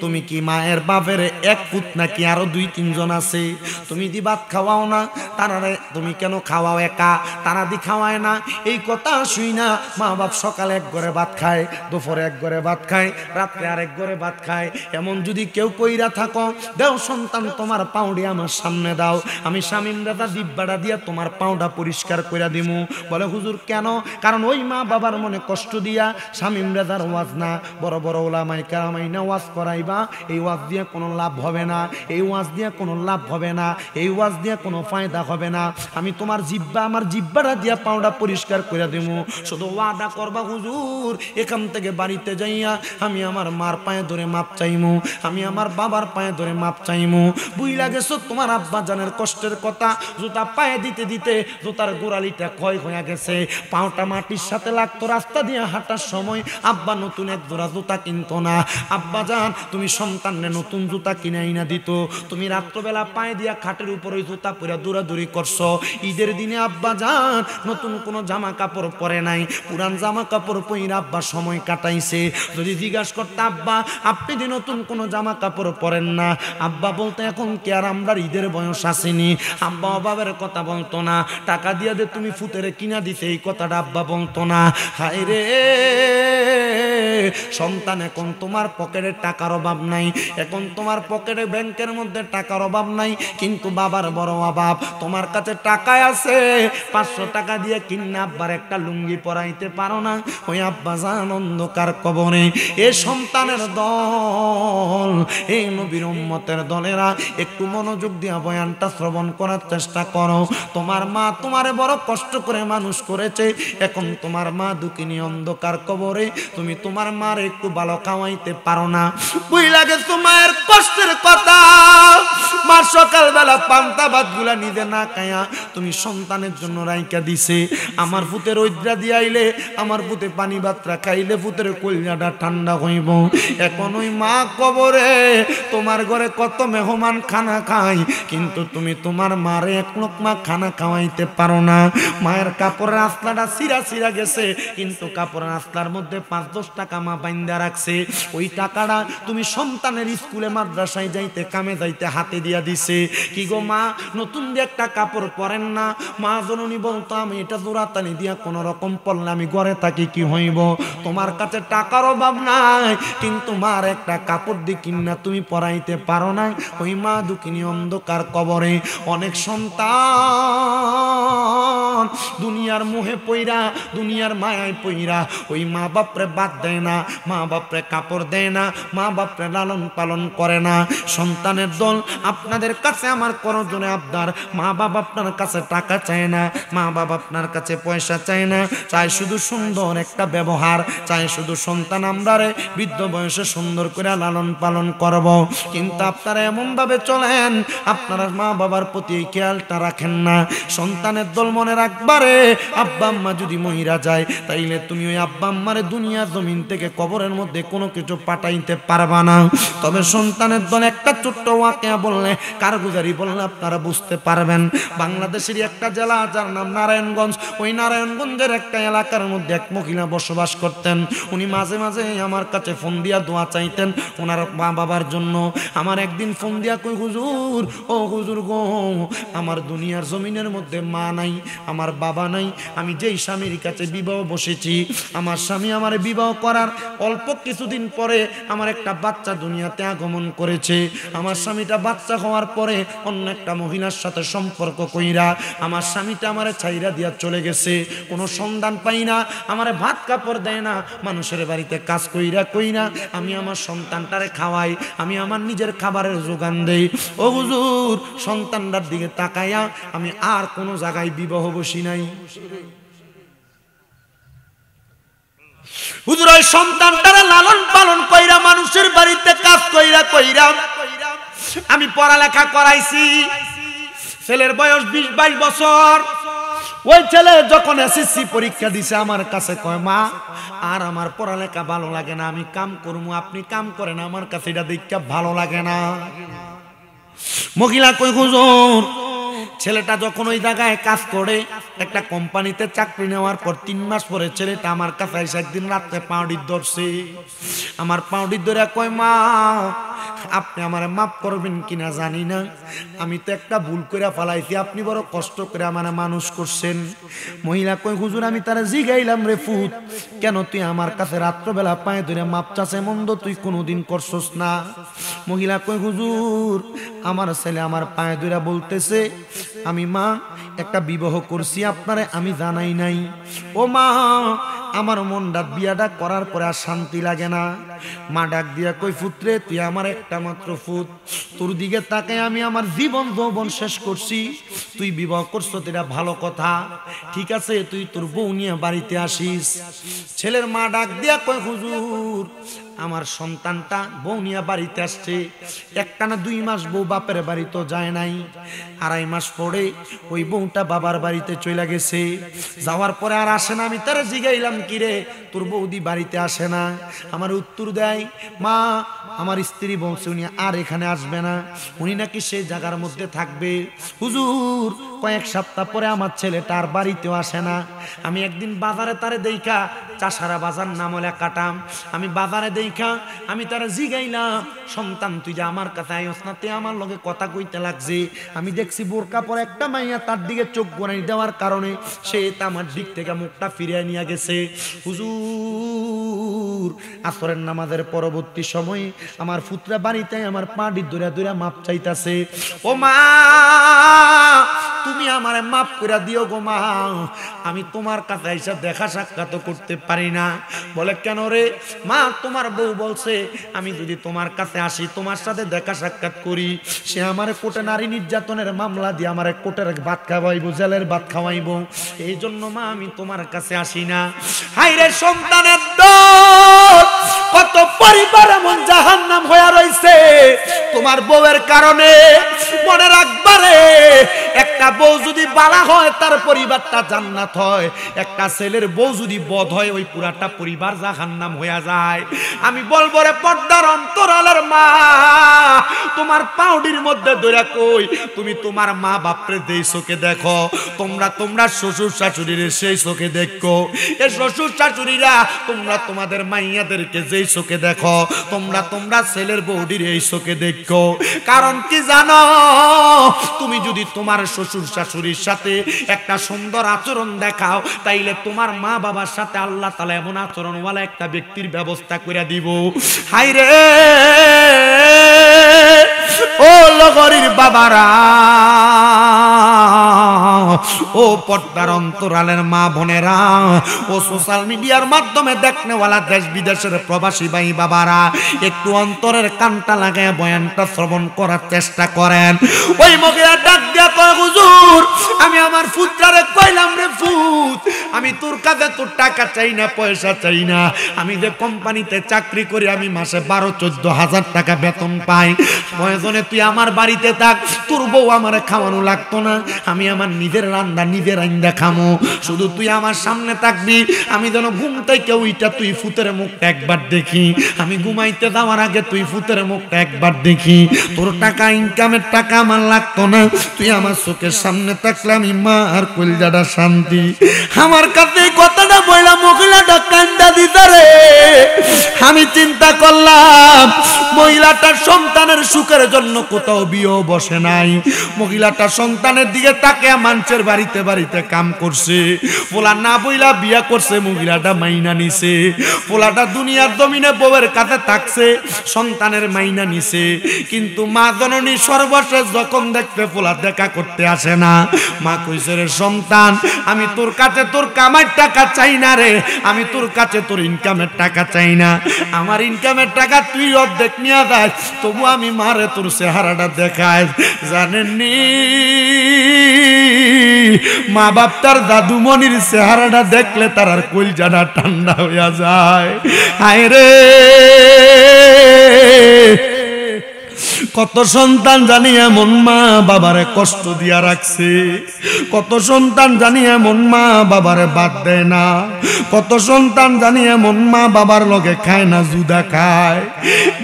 তুমি কি মায়ের বাপের এক পুত নাকি আরো 2-3 জন আছে? তুমি দি ভাত খাওয়াও না, তারারে তুমি কেন খাওয়াও একা? তারা দি খাওয়ায় না। এই কথা শুই না মা বাপ সকালে এক ঘরে ভাত খায়, দুপুরে এক ঘরে ভাত খায়, রাত্রে আরেক ঘরে ভাত খায়। এমন যদি কেউ কইরা থাকো, দেও সন্তান তোমার পাউডি আমার সামনে দাও, আমি শামীম দাদা দিব্বাটা দিয়া তোমার পাউডা পরিষ্কার কইরা দিমু। বলে হুজুর কেন? কারণ ওই মা বাবার মনে কষ্ট দিয়া শামীম রাজার ওয়াজ না, বড় বড় ওলামায়ে কেরামাইনা ওয়াজ করাইবা, এই ওয়াজ দিয়ে কোনো লাভ হবে না, এই ওয়াজ দিয়ে কোনো লাভ হবে না, এই ওয়াজ দিয়ে কোনো ফায়দা হবে না। আমি তোমার জিব্বা, আমার জিব্বাটা দিয়া পাউডা পরিষ্কার করে দেবো। শুধু ওয়াদা করবা হুজুর, এখান থেকে বাড়িতে যাইয়া আমি আমার মার পায়ে ধরে মাপ চাইমু, আমি আমার বাবার পায়ে ধরে মাপ চাইমু। বুইলা গেছো তোমার আব্বা জানের কষ্টের কথা, জুতা পায়ে দিতে দিতে জুতার গোড়ালিটা ক্ষয় হয়ে গেছে, পাউটা মাটির সাথে লাগতো। রাস্তা দিয়ে হাঁটার সময় আব্বা নতুন এক জোড়া জুতা কিনতো না। আব্বা জান তুমি সন্তানরে নতুন জুতা কিনে আইনা দিত, তুমি রাত্রবেলা পায়ে দিয়া খাটের উপর ওই জুতা পরে দৌড়াদৌড়ি করছো। ঈদের দিনে আব্বা জান নতুন কোনো জামা কাপড় পরে নাই, পুরান জামা কাপড় পরে আব্বা সময় কাটাইছে। যদি জিজ্ঞাসা করতে আব্বা আপনি যে নতুন কোনো জামা কাপড় পরেন না, আব্বা বলতো এখন কি আর আমরা ঈদের বয়স আসেনি। আব্বা অভাবের কথা বলতো না, টাকা দিয়া দে তুমি ফুতেরে কিনা দিতে, এই কথাটা আব্বা বলতো না। হায় রে সন্তান, এখন তোমার পকেটে টাকার অভাব নাই, এখন তোমার পকেটে ব্যাংকের মধ্যে টাকার অভাব নাই, কিন্তু বাবার বড় অভাব। তোমার কাছে টাকা আছে, 500 টাকা দিয়ে কিনা আব্বার একটা লুঙ্গি পরাইতে পারো না। ওই আব্বা জান অন্ধকার কবরে। এ সন্তানের দল, এই নবীর উম্মতের দলেরা একটু মনোযোগ দিয়া বয়ানটা শ্রবণ করার চেষ্টা করো। তোমার মা তোমারে বড় কষ্ট করে মানুষ করেছে, এখন তোমার মা দুঃখিনী অন্ধকার কবরে, তুমি তোমার মার একটু ভালো খাওয়াইতে পারো না। বুঝলা গেছো মায়ের কষ্টের কথা। মা সকালবেলা পান্তা ভাত গুলা নিজে না খায়া তুমি সন্তানের জন্য রাইকা দিছে। আমার পুতের ঐদ্রা দিয়াইলে, আমার পুতে পানি ভাতরা খাইলে পুতের কলিজাটা ঠান্ডা হইব। এখন ওই মা কবরে, তোমার ঘরে কত মেহমান খানা খায়, কিন্তু তুমি তোমার মারে এক লোকমা খানা খাওয়াইতে পারো না। মায়ের কাপড়ের আসলাটা সিরা গেছে, কিন্তু কাপড়ের আসলার মধ্যে 5-10 টাকা মা বাইন্দা রাখছে। ওই টাকাটা তুমি সন্তানের স্কুলে মাদ্রাসায় যাইতে, কামে যাইতে হাতে দিয়া দিছে। কি গো মা, নতুন দিয়ে একটা কাপড় পরেন না? মা জননী বলতো আমি এটা জোড়াতানি দিয়া কোনো রকম পরলে আমি ঘরে থাকি কি হইব। তোমার কাছে টাকার অভাব নাই, কিন্তু মার একটা কাপড় দিয়ে কিনা তুমি পরাইতে পারো না। ওই মা দুঃখিনী অন্ধকার কবরে। অনেক সন্তান দুনিয়ার মোহে পইরা, দুনিয়ার মায়ায় পইরা ওই মা বাপরে বাদ দেয় না, মা বাপরে কাপড় দেয় না, মা বাপরে লালন পালন করে না। সন্তানের দল, আপনাদের কাছে আমার করজনে আবদার, মা বাবা আপনার কাছে টাকা চায় না, মা বাবা আপনার কাছে পয়সা চায় না, চায় শুধু সুন্দর একটা ব্যবহার, চায় শুধু সন্তান আমরারে বৃদ্ধ বয়সে সুন্দর করে লালন পালন করব। কিন্তু আপনারা এমন ভাবে চলেন, আপনারা মা বাবার প্রতি এই খেয়ালটা রাখেন না। সন্তানের দল মনে রাখবারে, আব্বা আম্মা যদি মহিরা যায়, তাইলে তুমি ওই আব্বা আম্মারে দুনিয়া জমিন থেকে কবরের মধ্যে কোনো কিছু পাঠাইতে পারবা না। তবে সন্তানের দল একটা ছোট্ট ওয়াকিয়া বললে, কারগুজারি বললে আপনারা বুঝতে পারবেন। বাংলাদেশের একটা জেলা যার নাম নারায়ণগঞ্জ, ওই নারায়ণগঞ্জের একটা এলাকার মধ্যে এক মহিলা বসবাস করতেন। উনি মাঝে মাঝে আমার কাছে ফোন দিয়া দোয়া চাইতেন ওনার মা বাবার জন্য। আমার একদিন ফোন দিয়া কই, হুজুর ও হুজুর গো, আমার দুনিয়ার জমিনের মধ্যে মা নাই, আমার বাবা নাই, আমি যেই স্বামীর কাছে বিবাহ বসেছি, আমার স্বামী আমার বিবাহ করার অল্প কিছুদিন পরে আমার একটা বাচ্চা দুনিয়াতে আগমন করেছে। আমার স্বামীটা বাচ্চা হওয়ার পরে অন্য একটা মহিলার সাথে সম্পর্ক কইরা আমার স্বামীটা আমারে ছাইরা দিয়া চলে গেছে। কোনো সন্ধান পাই না, আমারে ভাত কাপড় দেয় না, মানুষের বাড়িতে কাজ কইরা আমি আমার সন্তানটারে খাওয়াই, আমি আমার নিজের খাবারের যোগান দেই। ও হুজুর, সন্তানটার দিকে তাকাইয়া আমি আর কোনো জায়গায় বিবাহ বসি নাই। হুজুর ওই সন্তানটারে লালন পালন কইরা মানুষের বাড়িতে কাজ কইরা আমি পড়ালেখা করাইছি। ছেলের বয়স 20-22 বছর। ওই ছেলে যখন এসএসসি পরীক্ষা দিছে আমার কাছে কয়, মা আর আমার পড়ালেখা ভালো লাগে না, আমি কাম করবো, আপনি কাম করেন, আমার কাছে এটা দেখতে ভালো লাগে না। মহিলা কই, হুজুর ছেলেটা যখন ওই জায়গায় কাজ করে একটা কোম্পানিতে চাকরি নেওয়ার পর 3 মাস পরে ছেলেটা আমার কাছে এসে একদিন রাত্রে পাউডির ধরছে। আমার পাউডির ধরে কয়, মা আপনি আমারে মাফ করবেন কিনা জানি না, আমি তো একটা ভুল করে ফেলাইছি, আপনি বড় কষ্ট করে আমারে মানুষ করছেন। মহিলা কই, হুজুর আমি তারা জিগাইলাম, রে ফুত কেন তুই আমার কাছে রাত্রবেলা পায়ে ধরে মাপ চাষে মন্দ তুই কোনোদিন করছস না? মহিলা কই, হুজুর আমার ছেলে আমার পায়ে ধরে বলতেছে, আমি মা একটা বিবাহ করছি, আপনারে আমি জানাই নাই। ও মা আমার মনটা বিয়াটা করার পরে আর শান্তি লাগে না। মা ডাক দিয়া কই, পুত্রে তুই আমার একটা মাত্র পুত, তোর দিকে তাকাই আমি আমার জীবন যৌবন শেষ করছি, তুই বিবাহ করছ এটা ভালো কথা, ঠিক আছে তুই তোর বউ নিয়ে বাড়িতে আসিস। ছেলের মা ডাক দিয়া কই, হুজুর আমার সন্তানটা বউ নিয়ে বাড়িতে আসছে, একটানা 2 মাস বউ বাপের বাড়ি তো যায় নাই, 2.5 মাস পরে ওই বউটা বাবার বাড়িতে চলে গেছে, যাওয়ার পরে আর আসে না। আমি তারা জিগাইলাম, কিরে তোর বৌদি বাড়িতে আসে না? আমার উত্তর দেয়, মা আমার স্ত্রী বলছে উনি আর এখানে আসবে না, উনি নাকি সেই জায়গার মধ্যে থাকবে। হুজুর কয়েক সপ্তাহ পরে আমার ছেলেটা আর বাড়িতেও আসে না। আমি একদিন বাজারে তারে দেখা, চাষারা বাজার নাম হলে কাটাম, আমি বাজারে দেখা আমি তারা জিগাইলাম, সন্তান তুই যে আমার কাছে আইস না, তে আমার লগে কথা কইতে লাগছে। আমি দেখছি বোরকা পরে একটা মাইয়া তার দিকে চোখ গড়াই দেওয়ার কারণে সে আমার দিক থেকে মুখটা ফিরিয়ে নিয়ে গেছে। হুজুর আসরের নামাজের পরবর্তী সময়ে আমার পুত্রা বাড়িতে আমার পাড়ি দৌড়া দৌড়া মাপ চাইতাছে, ও মা তুমি আমারে মাফ করে দিও গো মা, আমি তোমার কাছে এসে দেখা সাক্ষাৎ করতে পারি না। বলে কেন রে? মা তোমার বউ বলছে আমি যদি তোমার কাছে আসি, তোমার সাথে দেখা সাক্ষাৎ করি, সে আমারে কোর্টে নারী নির্যাতনের মামলা দিয়ে আমারে কোর্টের ভাত খাওয়াইবো, জেলের ভাত খাওয়াইবো, এই জন্য মা আমি তোমার কাছে আসি না। হাইরে সন্তানের দোষ, কত পরিবার এমন জাহান্নাম হয়ে রয়েছে তোমার বউয়ের কারণে। মনে রাখবারে একটা বউ যদি বালা হয় তার পরিবারটা জান্নাত হয়, একটা ছেলের বউ যদি বদ হয় ওই পুরাটা পরিবার জাহান্নাম হয়ে যায়। আমি বলবো রে পর্দার অন্তরালের মা, তোমার পাউডির মধ্যে ধরে কই, তুমি তোমার মা বাপরে যেই চোখে দেখো, তোমরা শ্বশুর শাশুড়ির সেই চোখে দেখো। এ শ্বশুর শাশুড়িরা তোমরা তোমাদের মাইয়াদেরকে যেই চোখে দেখো, তোমরা ছেলের বউডির এই চোখে দেখো। কারণ কি জানো, তুমি যদি তোমার শ্বশুর শাশুড়ির সাথে একটা সুন্দর আচরণ দেখাও, তাইলে তোমার মা বাবার সাথে আল্লাহ তাআলা এমন আচরণওয়ালা একটা ব্যক্তির ব্যবস্থা করে দিব। হায়রে ও লগরির বাবারা, ও পর্দার অন্তরালের মা বোনেরা, ও সোশ্যাল মিডিয়ার মাধ্যমে দেখনেওয়ালা দেশ বিদেশের প্রবাসী ভাই বাবারা, একটু অন্তরের কানটা লাগায় বয়ানটা শ্রবণ করার চেষ্টা করেন। ওই মহিলা ডাক দিয়া কয়, হুজুর আমি আমার পুত্রারে কইলাম, রে পুত আমি তোর কাছে তোর টাকা চাই না, পয়সা চাই না, আমি যে কোম্পানিতে চাকরি করি আমি মাসে 12-14 হাজার টাকা বেতন পাই, প্রয়োজনে তুই আমার বাড়িতে থাক, তোর বউ আমারে খাওয়ানো লাগতো না, আমি আমার নিজের রান্না নিজের রান্না খামো, শুধু তুই আমার সামনে থাকবি, আমি যেন ঘুম থেকে উইটা তুই ফুতের মুখটা একবার দেখি, আমি ঘুমাইতে যাওয়ার আগে তুই ফুতের মুখটা একবার দেখি, তোর টাকা ইনকামের টাকা আমার লাগতো না, তুই আমার চোখের সামনে থাকলে আমি মা আর কলজাটা শান্তি। আমার কাছে কথাটা বইলা মহিলাটা কান্দা দিতে রে। আমি চিন্তা করলাম মহিলাটার সন্তানের সুখের জন্য কোথাও বিয়ে বসে নাই, মহিলাটা সন্তানের দিকে তাকে মানুষের বাড়িতে বাড়িতে কাম করছে, পোলা না বইলা বিয়া করছে, মহিলাটা মাইনা নিছে, পোলাটা দুনিয়ার জমিনে বউয়ের কাছে থাকছে, সন্তানের মাইনা নিছে, কিন্তু মা জননী সর্বশেষ যখন দেখতে পোলা দেখা করতে আসে না, মা কইছে রে সন্তান আমি তোর কাছে তোর কামার টাকা চাই না রে, আমি তোর কাছে তোর ইনকামের টাকা চাই না, আমার ইনকামের টাকা তুই অর্ধেক নিয়ে যাস, তবু আমি মারে তোর চেহারাটা দেখাই। জানেননি মা বাপ তার দাদুমণির চেহারাটা দেখলে তার আর কলজাটা ঠান্ডা হইয়া যায়। হায় রে কত সন্তান জানি এমন মা বাবারে কষ্ট দিয়া রাখছে, কত সন্তান জানি এমন মা বাবারে বাদ দেয় না, কত সন্তান জানি এমন মা বাবার লগে খায় না, জুদা খায়।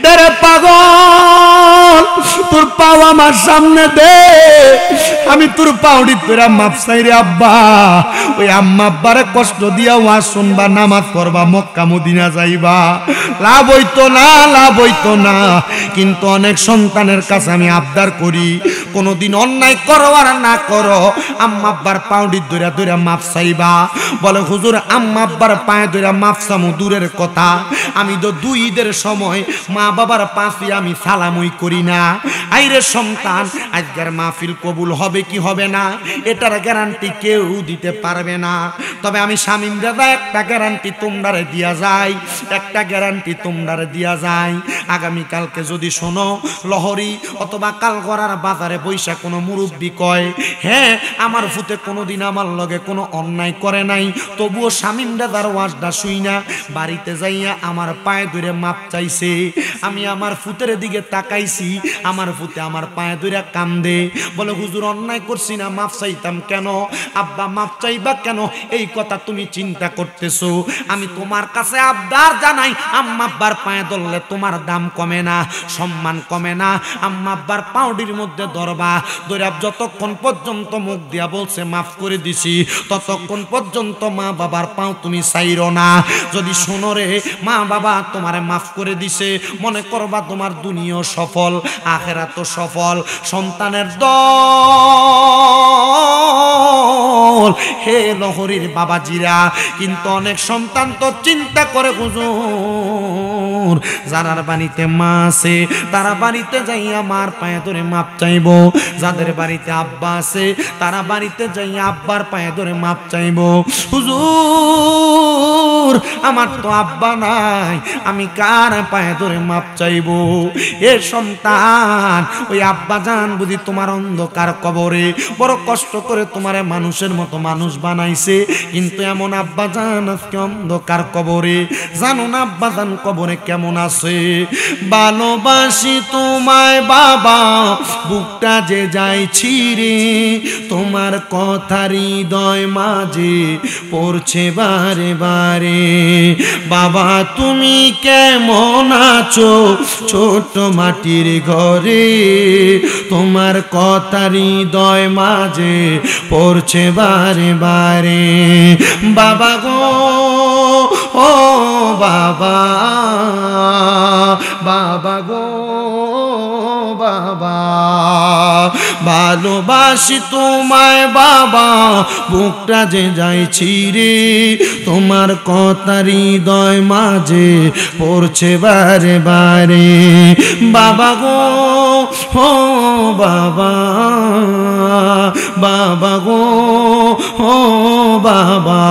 দেরে পাগল তোর পাও আমার সামনে দে, আমি তোর পাউডি তোরা মাপ চাই রে আব্বা। ওই আম্মা আব্বারে কষ্ট দিয়া ওয়াজ শুনবা, নামাজ পড়বা, মক্কা মদিনা যাইবা, লাভ হইতো না, লাভ হইতো না। কিন্তু অনেক সন্তানের কাছে আমি আবদার করি কোনদিন অন্যায় করো আর না করো, আম্মা আব্বার পাউডি ধরে ধরে মাপ চাইবা। বলে হুজুর আম্মা আব্বার পায়ে ধরে মাপ চামু দূরের কথা, আমি তো দুই ঈদের সময় মা বাবার পাশে আমি সালামই করি না। আইরে সন্তান আজকের মাহফিল কবুল হবে কি হবে না এটার গ্যারান্টি কেউ দিতে পারবে না, তবে আমি শামীম দাদা একটা গ্যারান্টি তোমরারে দিয়া যায়, একটা গ্যারান্টি তোমরারে দিয়া যায়। আগামীকালকে যদি শোনো লহরি অথবা কালগড়ার বাজারে বৈশা কোনো মুরব্বী কয় হ্যাঁ আমার ফুতে কোনোদিন আমার লগে কোনো অন্যায় করে নাই, তবুও শামীম দাদার ওয়াজটা শুই না বাড়িতে যাইয়া আমার পায়ে ধরে মাপ চাইছে, আমি আমার ফুতের দিকে তাকাইছি, আমার ফুতে আমার পায়ে ধরে কান্দে, বলে হুজুর অন্যায় করছি না, মাপ চাইতাম কেন? আব্বা মাপ চাইবা কেন? এই কথা তুমি চিন্তা করতেছো? আমি তোমার কাছে আবদার জানাই, আম্মা আব্বার পায়ে ধরলে তোমার দাম কমে না, সম্মান কমে না। আম্মা আব্বার পাউডির মধ্যে ধরবা, ধরে যতক্ষণ পর্যন্ত মুখ দিয়া বলছে মাফ করে দিছি, ততক্ষণ পর্যন্ত মা বাবার পাও তুমি চাইরো না। যদি শোনো রে মা বাবা তোমারে মাফ করে দিছে, মনে করবা তোমার দুনিয়া সফল, আখিরাত সফল। সন্তানের দল হে লহরীর বাবাজিরা, কিন্তু অনেক সন্তান তো চিন্তা করে হুজুর যারার বাড়িতে মা আছে তারা বাড়িতে যাইয়া মার পায়ে ধরে মাপ চাইব, যাদের বাড়িতে আব্বা আছে তারা বাড়িতে যাইয়া আব্বার পায়ে ধরে মাপ চাইব। হুজুর আমার তো আব্বা নাই, আমি কার পায়ে ধরে মাপ চাইব? এ সন্তান ওই আব্বা জান বুঝি তোমার অন্ধকার কবরে বড় কষ্ট করে তোমারে মানুষের মতো মানুষ বানাইছে, কিন্তু এমন আব্বা জান আজকে অন্ধকার কবরে। জানো না আব্বা জান কবরে কেমন আছে? ভালোবাসি তোমায় বাবা বুকটা যে যাইছি রে, তোমার কথা হৃদয় মাঝে পড়ছে বারে বারে। বাবা তুমি কেমন আছো ছোট মাটির ঘরে, তোমার কথা হৃদয় মাঝে পড়ছে বারে বারে। বাবা গো ও বাবা, বাবা গো বাবা, ভালোবাসি তোমায় বাবা বুকটা যে যাইছি রে, তোমার কথা হৃদয় মাঝে পড়ছে বারে বারে। বাবা গো ও বাবা, বাবা গো ও বাবা।